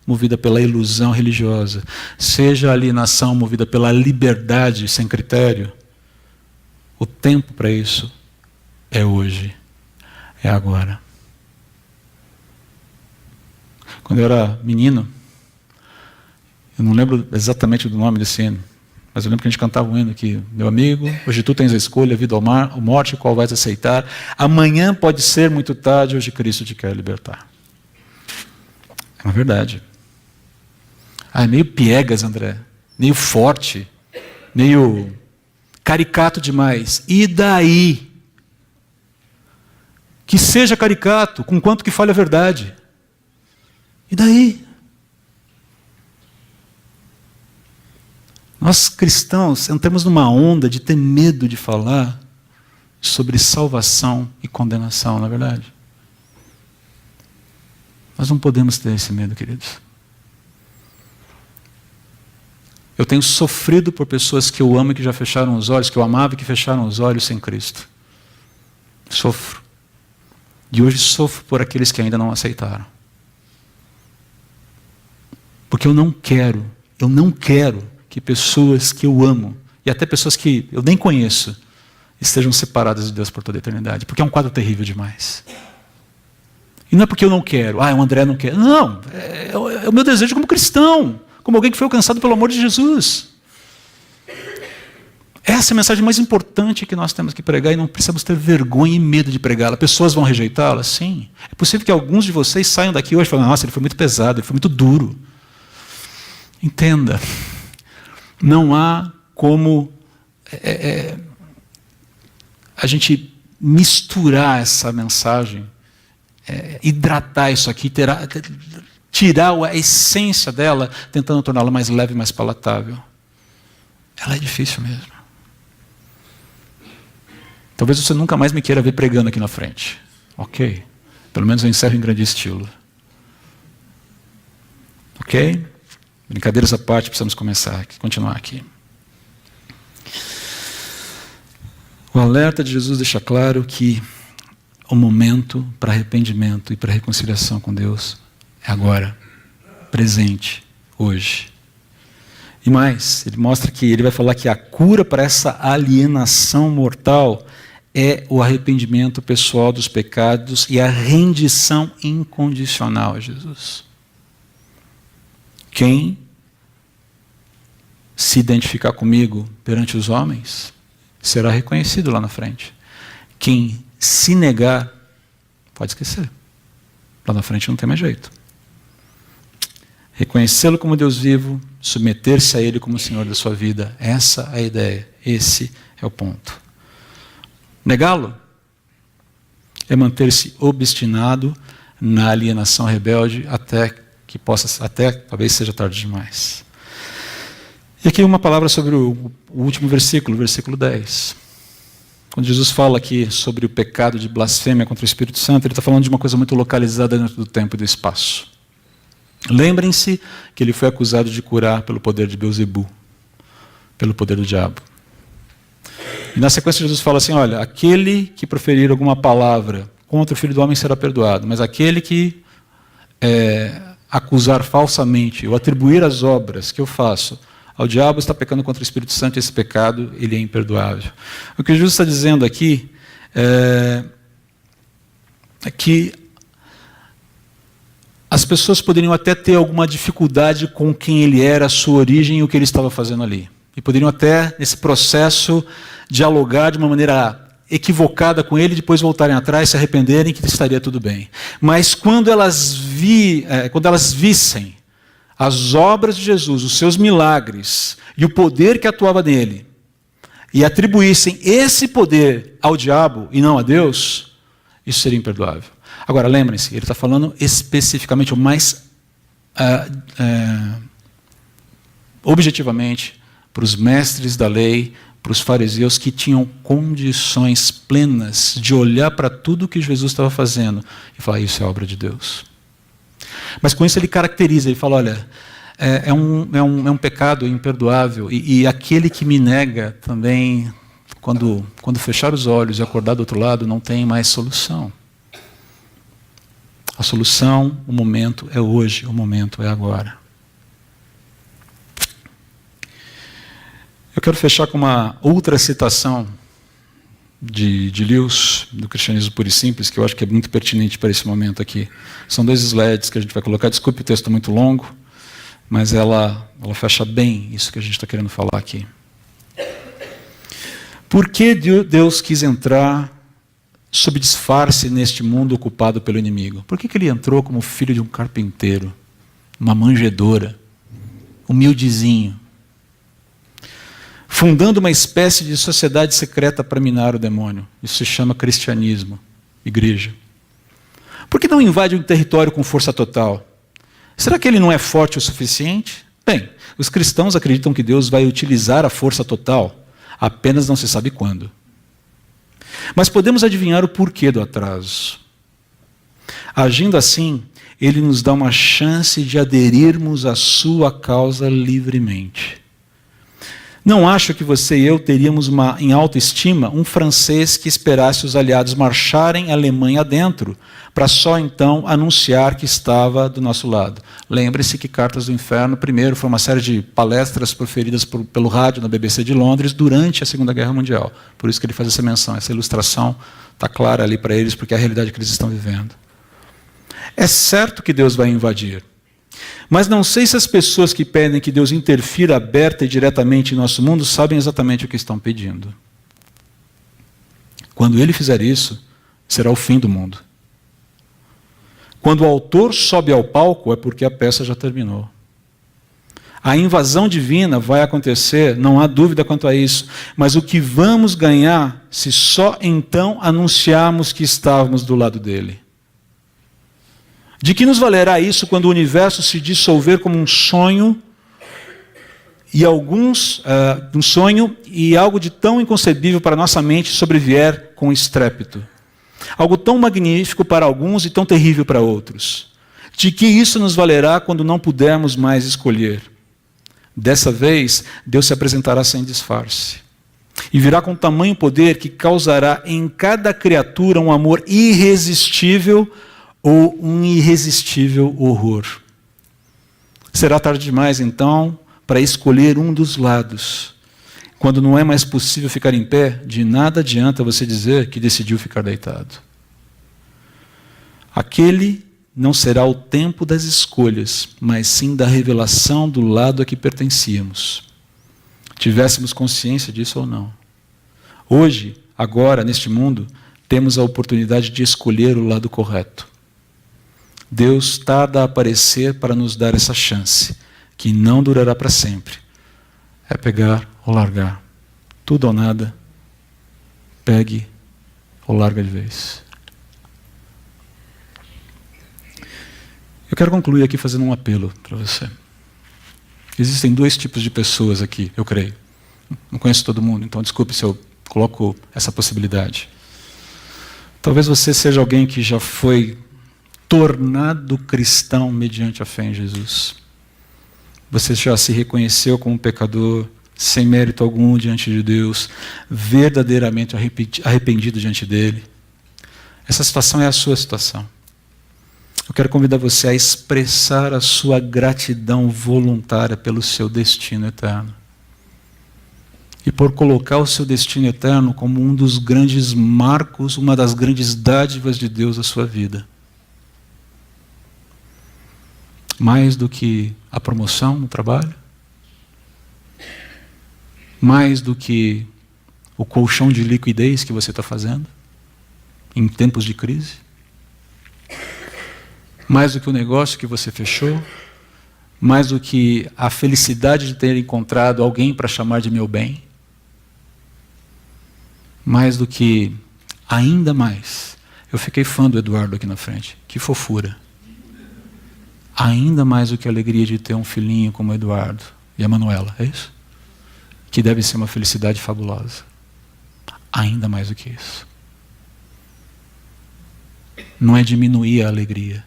movida pela ilusão religiosa, seja a alienação movida pela liberdade sem critério, o tempo para isso é hoje, é agora. Quando eu era menino, eu não lembro exatamente do nome desse hino, mas eu lembro que a gente cantava um hino aqui: meu amigo, hoje tu tens a escolha, a vida ou morte, qual vais aceitar? Amanhã pode ser muito tarde, hoje Cristo te quer libertar. É uma verdade. É meio piegas, André, meio forte, meio caricato demais. E daí? Que seja caricato, conquanto que fale a verdade. E daí? Nós cristãos entramos numa onda de ter medo de falar sobre salvação e condenação, não é verdade? Nós não podemos ter esse medo, queridos. Eu tenho sofrido por pessoas que eu amo e que já fecharam os olhos, que eu amava e que fecharam os olhos sem Cristo. Sofro. E hoje sofro por aqueles que ainda não aceitaram. Porque eu não quero que pessoas que eu amo, e até pessoas que eu nem conheço, estejam separadas de Deus por toda a eternidade. Porque é um quadro terrível demais. E não é porque eu não quero, o André não quer. Não, é o meu desejo como cristão, como alguém que foi alcançado pelo amor de Jesus. Essa é a mensagem mais importante que nós temos que pregar e não precisamos ter vergonha e medo de pregá-la. Pessoas vão rejeitá-la? Sim. É possível que alguns de vocês saiam daqui hoje e falem: nossa, ele foi muito pesado, ele foi muito duro. Entenda, não há como a gente misturar essa mensagem, hidratar isso aqui, tirar a essência dela, tentando torná-la mais leve e mais palatável. Ela é difícil mesmo. Talvez você nunca mais me queira ver pregando aqui na frente. Ok? Pelo menos eu encerro em grande estilo. Ok? Brincadeiras à parte, precisamos continuar aqui. O alerta de Jesus deixa claro que o momento para arrependimento e para reconciliação com Deus é agora, presente, hoje. E mais, ele vai falar que a cura para essa alienação mortal é o arrependimento pessoal dos pecados e a rendição incondicional a Jesus. Quem se identificar comigo perante os homens será reconhecido lá na frente. Quem se negar, pode esquecer. Lá na frente não tem mais jeito. Reconhecê-lo como Deus vivo, submeter-se a Ele como Senhor da sua vida. Essa é a ideia. Esse é o ponto. Negá-lo é manter-se obstinado na alienação rebelde até talvez seja tarde demais. E aqui uma palavra sobre o último versículo, versículo 10. Quando Jesus fala aqui sobre o pecado de blasfêmia contra o Espírito Santo, ele está falando de uma coisa muito localizada dentro do tempo e do espaço. Lembrem-se que ele foi acusado de curar pelo poder de Beelzebu, pelo poder do diabo. E na sequência Jesus fala assim: olha, aquele que proferir alguma palavra contra o Filho do Homem será perdoado, mas aquele que acusar falsamente ou atribuir as obras que eu faço ao diabo está pecando contra o Espírito Santo, e esse pecado ele é imperdoável. O que Jesus está dizendo aqui é que as pessoas poderiam até ter alguma dificuldade com quem ele era, a sua origem e o que ele estava fazendo ali. E poderiam até, nesse processo, dialogar de uma maneira equivocada com ele, depois voltarem atrás, se arrependerem, que estaria tudo bem. Mas quando elas vissem as obras de Jesus, os seus milagres e o poder que atuava nele, e atribuíssem esse poder ao diabo e não a Deus, isso seria imperdoável. Agora, lembrem-se, ele está falando especificamente, o mais objetivamente, para os mestres da lei, para os fariseus que tinham condições plenas de olhar para tudo que Jesus estava fazendo e falar: isso é obra de Deus. Mas com isso ele caracteriza, ele fala: olha, é um pecado imperdoável. E aquele que me nega também, quando fechar os olhos e acordar do outro lado, não tem mais solução. A solução, o momento é hoje, o momento é agora. Eu quero fechar com uma outra citação de Lewis, do Cristianismo Puro e Simples, que eu acho que é muito pertinente para esse momento aqui. São 2 slides que a gente vai colocar. Desculpe, o texto é muito longo, mas ela fecha bem isso que a gente está querendo falar aqui. Por que Deus quis entrar sob disfarce neste mundo ocupado pelo inimigo? Por que ele entrou como filho de um carpinteiro, uma manjedoura, humildezinho, fundando uma espécie de sociedade secreta para minar o demônio? Isso se chama cristianismo, igreja. Por que não invade um território com força total? Será que ele não é forte o suficiente? Bem, os cristãos acreditam que Deus vai utilizar a força total, apenas não se sabe quando. Mas podemos adivinhar o porquê do atraso. Agindo assim, ele nos dá uma chance de aderirmos à sua causa livremente. Não acho que você e eu teríamos em autoestima um francês que esperasse os aliados marcharem a Alemanha dentro, para só então anunciar que estava do nosso lado. Lembre-se que Cartas do Inferno, primeiro, foi uma série de palestras proferidas pelo rádio na BBC de Londres durante a Segunda Guerra Mundial. Por isso que ele faz essa menção, essa ilustração está clara ali para eles, porque é a realidade que eles estão vivendo. É certo que Deus vai invadir. Mas não sei se as pessoas que pedem que Deus interfira aberta e diretamente em nosso mundo sabem exatamente o que estão pedindo. Quando ele fizer isso, será o fim do mundo. Quando o autor sobe ao palco, é porque a peça já terminou. A invasão divina vai acontecer, não há dúvida quanto a isso, mas o que vamos ganhar se só então anunciarmos que estávamos do lado dele? De que nos valerá isso quando o universo se dissolver como um sonho e algo de tão inconcebível para nossa mente sobrevier com estrépito? Algo tão magnífico para alguns e tão terrível para outros. De que isso nos valerá quando não pudermos mais escolher? Dessa vez, Deus se apresentará sem disfarce. E virá com tamanho poder que causará em cada criatura um amor irresistível ou um irresistível horror. Será tarde demais, então, para escolher um dos lados. Quando não é mais possível ficar em pé, de nada adianta você dizer que decidiu ficar deitado. Aquele não será o tempo das escolhas, mas sim da revelação do lado a que pertencíamos. Tivéssemos consciência disso ou não. Hoje, agora, neste mundo, temos a oportunidade de escolher o lado correto. Deus tarda a aparecer para nos dar essa chance, que não durará para sempre. É pegar ou largar. Tudo ou nada, pegue ou larga de vez. Eu quero concluir aqui fazendo um apelo para você. Existem 2 tipos de pessoas aqui, eu creio. Não conheço todo mundo, então desculpe se eu coloco essa possibilidade. Talvez você seja alguém que já foi tornado cristão mediante a fé em Jesus. Você já se reconheceu como um pecador, sem mérito algum diante de Deus, verdadeiramente arrependido diante dele. Essa situação é a sua situação. Eu quero convidar você a expressar a sua gratidão voluntária pelo seu destino eterno. E por colocar o seu destino eterno como um dos grandes marcos, uma das grandes dádivas de Deus à sua vida. Mais do que a promoção no trabalho, mais do que o colchão de liquidez que você está fazendo em tempos de crise, mais do que o negócio que você fechou, mais do que a felicidade de ter encontrado alguém para chamar de meu bem, mais do que, ainda mais, eu fiquei fã do Eduardo aqui na frente, que fofura. Ainda mais do que a alegria de ter um filhinho como o Eduardo e a Manuela, é isso? Que deve ser uma felicidade fabulosa. Ainda mais do que isso. Não é diminuir a alegria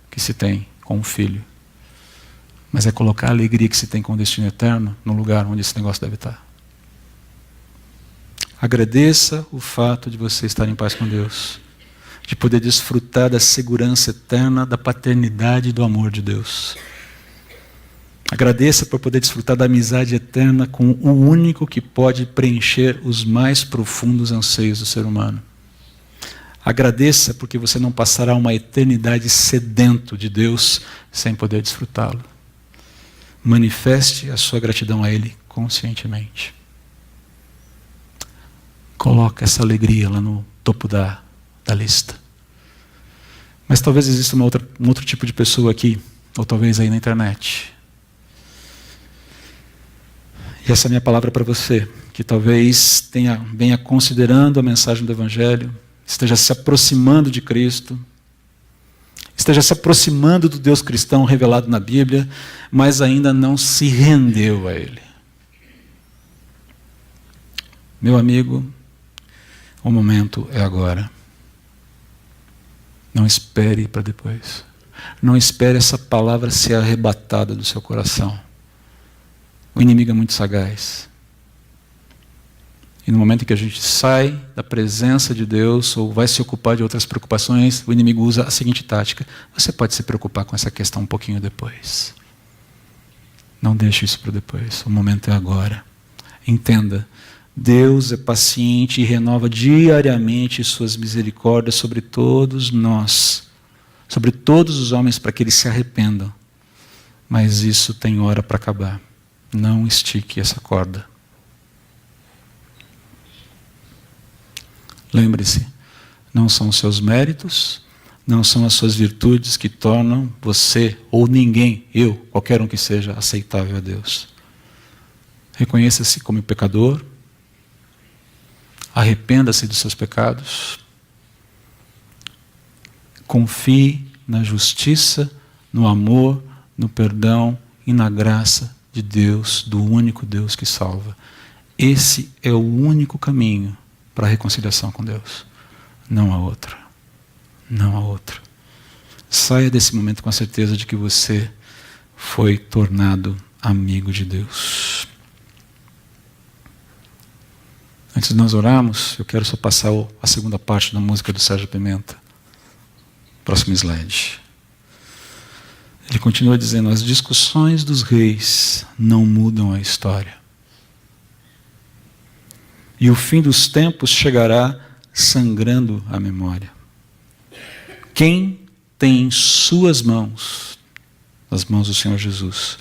que se tem com um filho, mas é colocar a alegria que se tem com o destino eterno no lugar onde esse negócio deve estar. Agradeça o fato de você estar em paz com Deus, de poder desfrutar da segurança eterna, da paternidade e do amor de Deus. Agradeça por poder desfrutar da amizade eterna com o único que pode preencher os mais profundos anseios do ser humano. Agradeça porque você não passará uma eternidade sedento de Deus sem poder desfrutá-lo. Manifeste a sua gratidão a Ele conscientemente. Coloque essa alegria lá no topo da lista. Mas talvez exista um outro tipo de pessoa aqui, ou talvez aí na internet. E essa é a minha palavra para você, que talvez venha considerando a mensagem do Evangelho, esteja se aproximando de Cristo, esteja se aproximando do Deus cristão revelado na Bíblia, mas ainda não se rendeu a Ele. Meu amigo, o momento é agora. Não espere para depois. Não espere essa palavra ser arrebatada do seu coração. O inimigo é muito sagaz. E no momento em que a gente sai da presença de Deus ou vai se ocupar de outras preocupações, o inimigo usa a seguinte tática: você pode se preocupar com essa questão um pouquinho depois. Não deixe isso para depois. O momento é agora. Entenda, Deus é paciente e renova diariamente suas misericórdias sobre todos nós, sobre todos os homens, para que eles se arrependam. Mas isso tem hora para acabar. Não estique essa corda. Lembre-se, não são os seus méritos, não são as suas virtudes que tornam você, ou ninguém, eu, qualquer um que seja, aceitável a Deus. Reconheça-se como pecador, arrependa-se dos seus pecados, confie na justiça, no amor, no perdão e na graça de Deus, do único Deus que salva. Esse é o único caminho para a reconciliação com Deus. Não há outra. Não há outra. Saia desse momento com a certeza de que você foi tornado amigo de Deus. Antes de nós orarmos, eu quero só passar a segunda parte da música do Sérgio Pimenta. Próximo slide. Ele continua dizendo: as discussões dos reis não mudam a história. E o fim dos tempos chegará sangrando a memória. Quem tem em suas mãos, nas mãos do Senhor Jesus,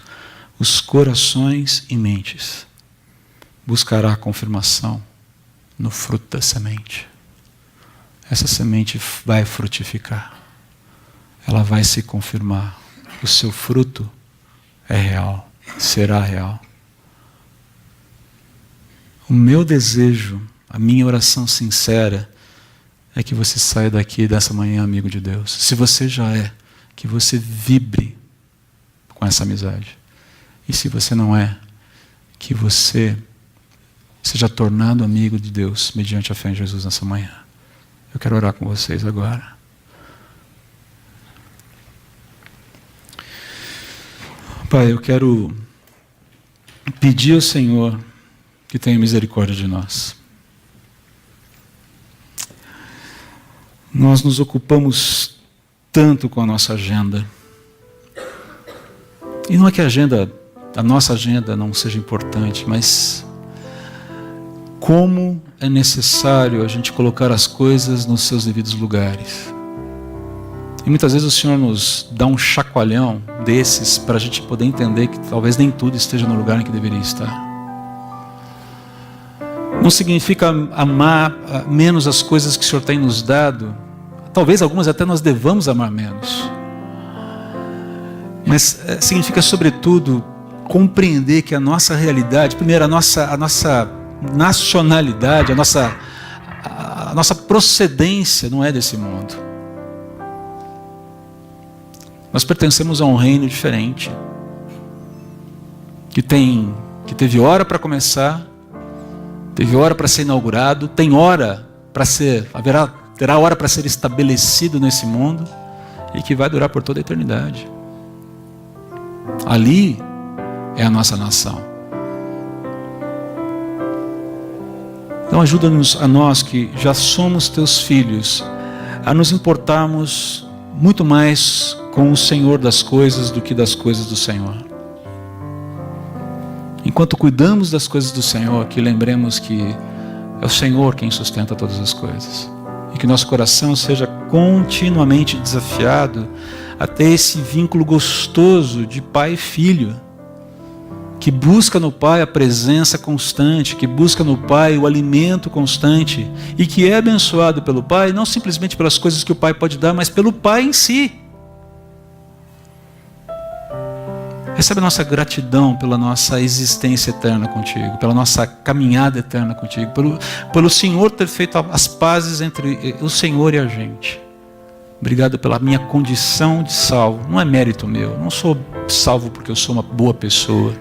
os corações e mentes, buscará a confirmação no fruto da semente. Essa semente vai frutificar. Ela vai se confirmar. O seu fruto é real, será real. O meu desejo, a minha oração sincera, é que você saia daqui dessa manhã amigo de Deus. Se você já é, que você vibre com essa amizade. E se você não é, que você seja tornado amigo de Deus mediante a fé em Jesus nessa manhã. Eu quero orar com vocês agora. Pai, eu quero pedir ao Senhor que tenha misericórdia de nós. Nós nos ocupamos tanto com a nossa agenda. E não é que a nossa agenda não seja importante, mas como é necessário a gente colocar as coisas nos seus devidos lugares. E muitas vezes o Senhor nos dá um chacoalhão desses para a gente poder entender que talvez nem tudo esteja no lugar em que deveria estar. Não significa amar menos as coisas que o Senhor tem nos dado. Talvez algumas até nós devamos amar menos. Mas significa, sobretudo, compreender que a nossa realidade, primeiro a nossa nacionalidade, a nossa procedência não é desse mundo. Nós pertencemos a um reino diferente, que teve hora para começar, teve hora para ser inaugurado, tem hora para terá hora para ser estabelecido nesse mundo e que vai durar por toda a eternidade. Ali é a nossa nação. Então ajuda-nos a nós que já somos teus filhos, a nos importarmos muito mais com o Senhor das coisas do que das coisas do Senhor. Enquanto cuidamos das coisas do Senhor, que lembremos que é o Senhor quem sustenta todas as coisas. E que nosso coração seja continuamente desafiado a ter esse vínculo gostoso de pai e filho, que busca no Pai a presença constante, que busca no Pai o alimento constante, e que é abençoado pelo Pai, não simplesmente pelas coisas que o Pai pode dar, mas pelo Pai em si. Recebe a nossa gratidão pela nossa existência eterna contigo, pela nossa caminhada eterna contigo, pelo Senhor ter feito as pazes entre o Senhor e a gente. Obrigado pela minha condição de salvo. Não é mérito meu, não sou salvo porque eu sou uma boa pessoa,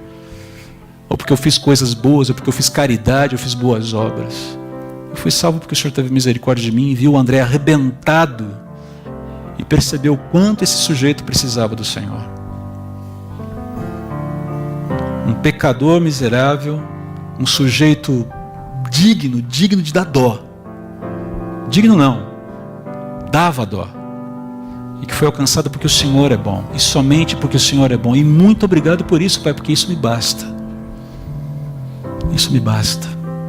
ou porque eu fiz coisas boas, ou porque eu fiz caridade, ou fiz boas obras. Eu fui salvo porque o Senhor teve misericórdia de mim e viu o André arrebentado e percebeu o quanto esse sujeito precisava do Senhor. Um pecador miserável, um sujeito digno de dar dó. Digno não, dava dó. E que foi alcançado porque o Senhor é bom, e somente porque o Senhor é bom. E muito obrigado por isso, Pai, porque isso me basta. Isso me basta,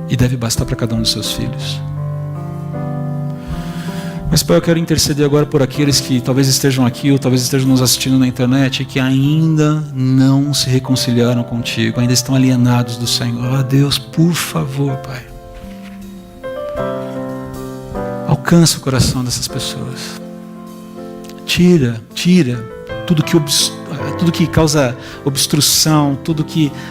e deve bastar para cada um dos seus filhos. Mas, Pai, eu quero interceder agora por aqueles que talvez estejam aqui, ou talvez estejam nos assistindo na internet, e que ainda não se reconciliaram contigo, ainda estão alienados do Senhor. Deus, por favor, Pai, alcança o coração dessas pessoas. Tira tudo que causa obstrução,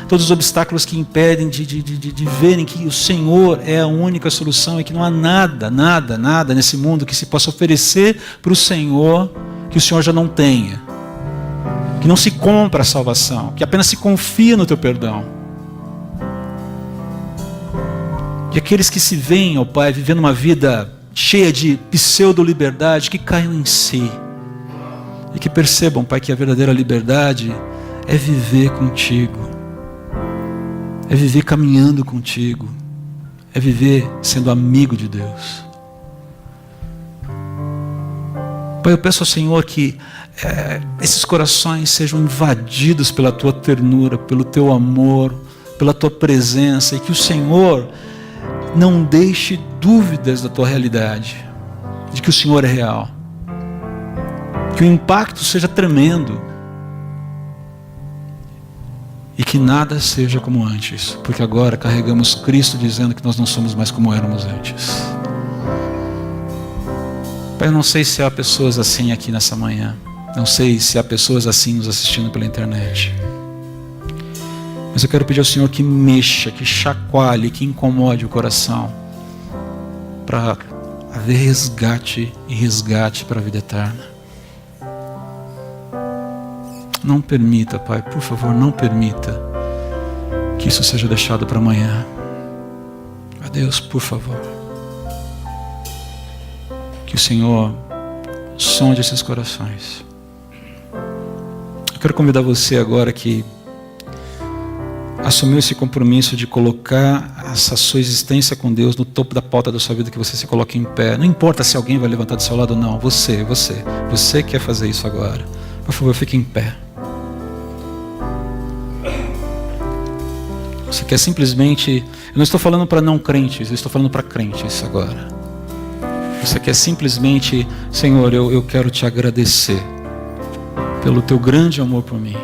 todos os obstáculos que impedem de verem que o Senhor é a única solução e que não há nada nesse mundo que se possa oferecer para o Senhor que o Senhor já não tenha, que não se compra a salvação, que apenas se confia no teu perdão. E aqueles que se veem, ó Pai, vivendo uma vida cheia de pseudo-liberdade, que caiam em si. E que percebam, Pai, que a verdadeira liberdade é viver contigo, é viver caminhando contigo, é viver sendo amigo de Deus. Pai, eu peço ao Senhor que esses corações sejam invadidos pela tua ternura, pelo teu amor, pela tua presença, e que o Senhor não deixe dúvidas da tua realidade, de que o Senhor é real. Que o impacto seja tremendo. E que nada seja como antes. Porque agora carregamos Cristo dizendo que nós não somos mais como éramos antes. Pai, eu não sei se há pessoas assim aqui nessa manhã. Não sei se há pessoas assim nos assistindo pela internet. Mas eu quero pedir ao Senhor que mexa, que chacoalhe, que incomode o coração. Para haver resgate e resgate para a vida eterna. Não permita, Pai, por favor, não permita que isso seja deixado para amanhã. A Deus, por favor, que o Senhor sonde esses corações. Eu quero convidar você agora que assumiu esse compromisso de colocar essa sua existência com Deus no topo da pauta da sua vida, que você se coloque em pé. Não importa se alguém vai levantar do seu lado ou não, você quer fazer isso agora. Por favor, fique em pé. Você quer simplesmente... Eu não estou falando para não crentes, eu estou falando para crentes agora. Você quer simplesmente... Senhor, eu quero te agradecer pelo teu grande amor por mim.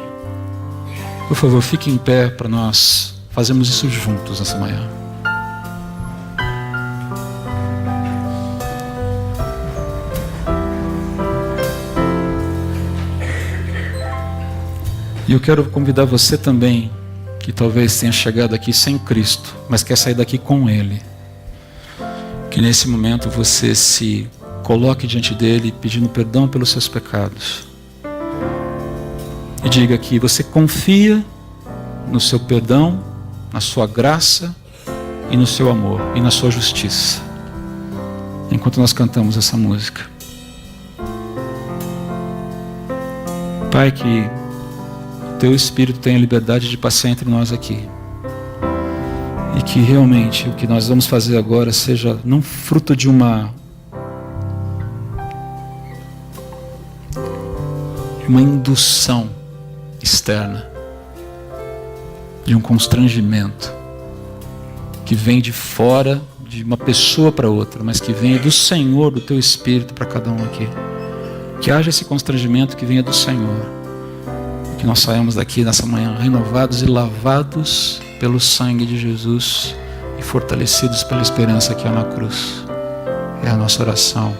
Por favor, fique em pé para nós fazermos isso juntos essa manhã. E eu quero convidar você também, que talvez tenha chegado aqui sem Cristo, mas quer sair daqui com Ele, que nesse momento você se coloque diante dEle, pedindo perdão pelos seus pecados, e diga que você confia no seu perdão, na sua graça e no seu amor e na sua justiça, enquanto nós cantamos essa música. Pai, que teu Espírito tenha liberdade de passear entre nós aqui. E que realmente o que nós vamos fazer agora seja não fruto de uma indução externa, de um constrangimento que vem de fora, de uma pessoa para outra, mas que venha do Senhor, do teu Espírito para cada um aqui. Que haja esse constrangimento que venha do Senhor. Que nós saímos daqui nessa manhã renovados e lavados pelo sangue de Jesus e fortalecidos pela esperança que há na cruz. É a nossa oração,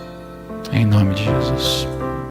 em nome de Jesus.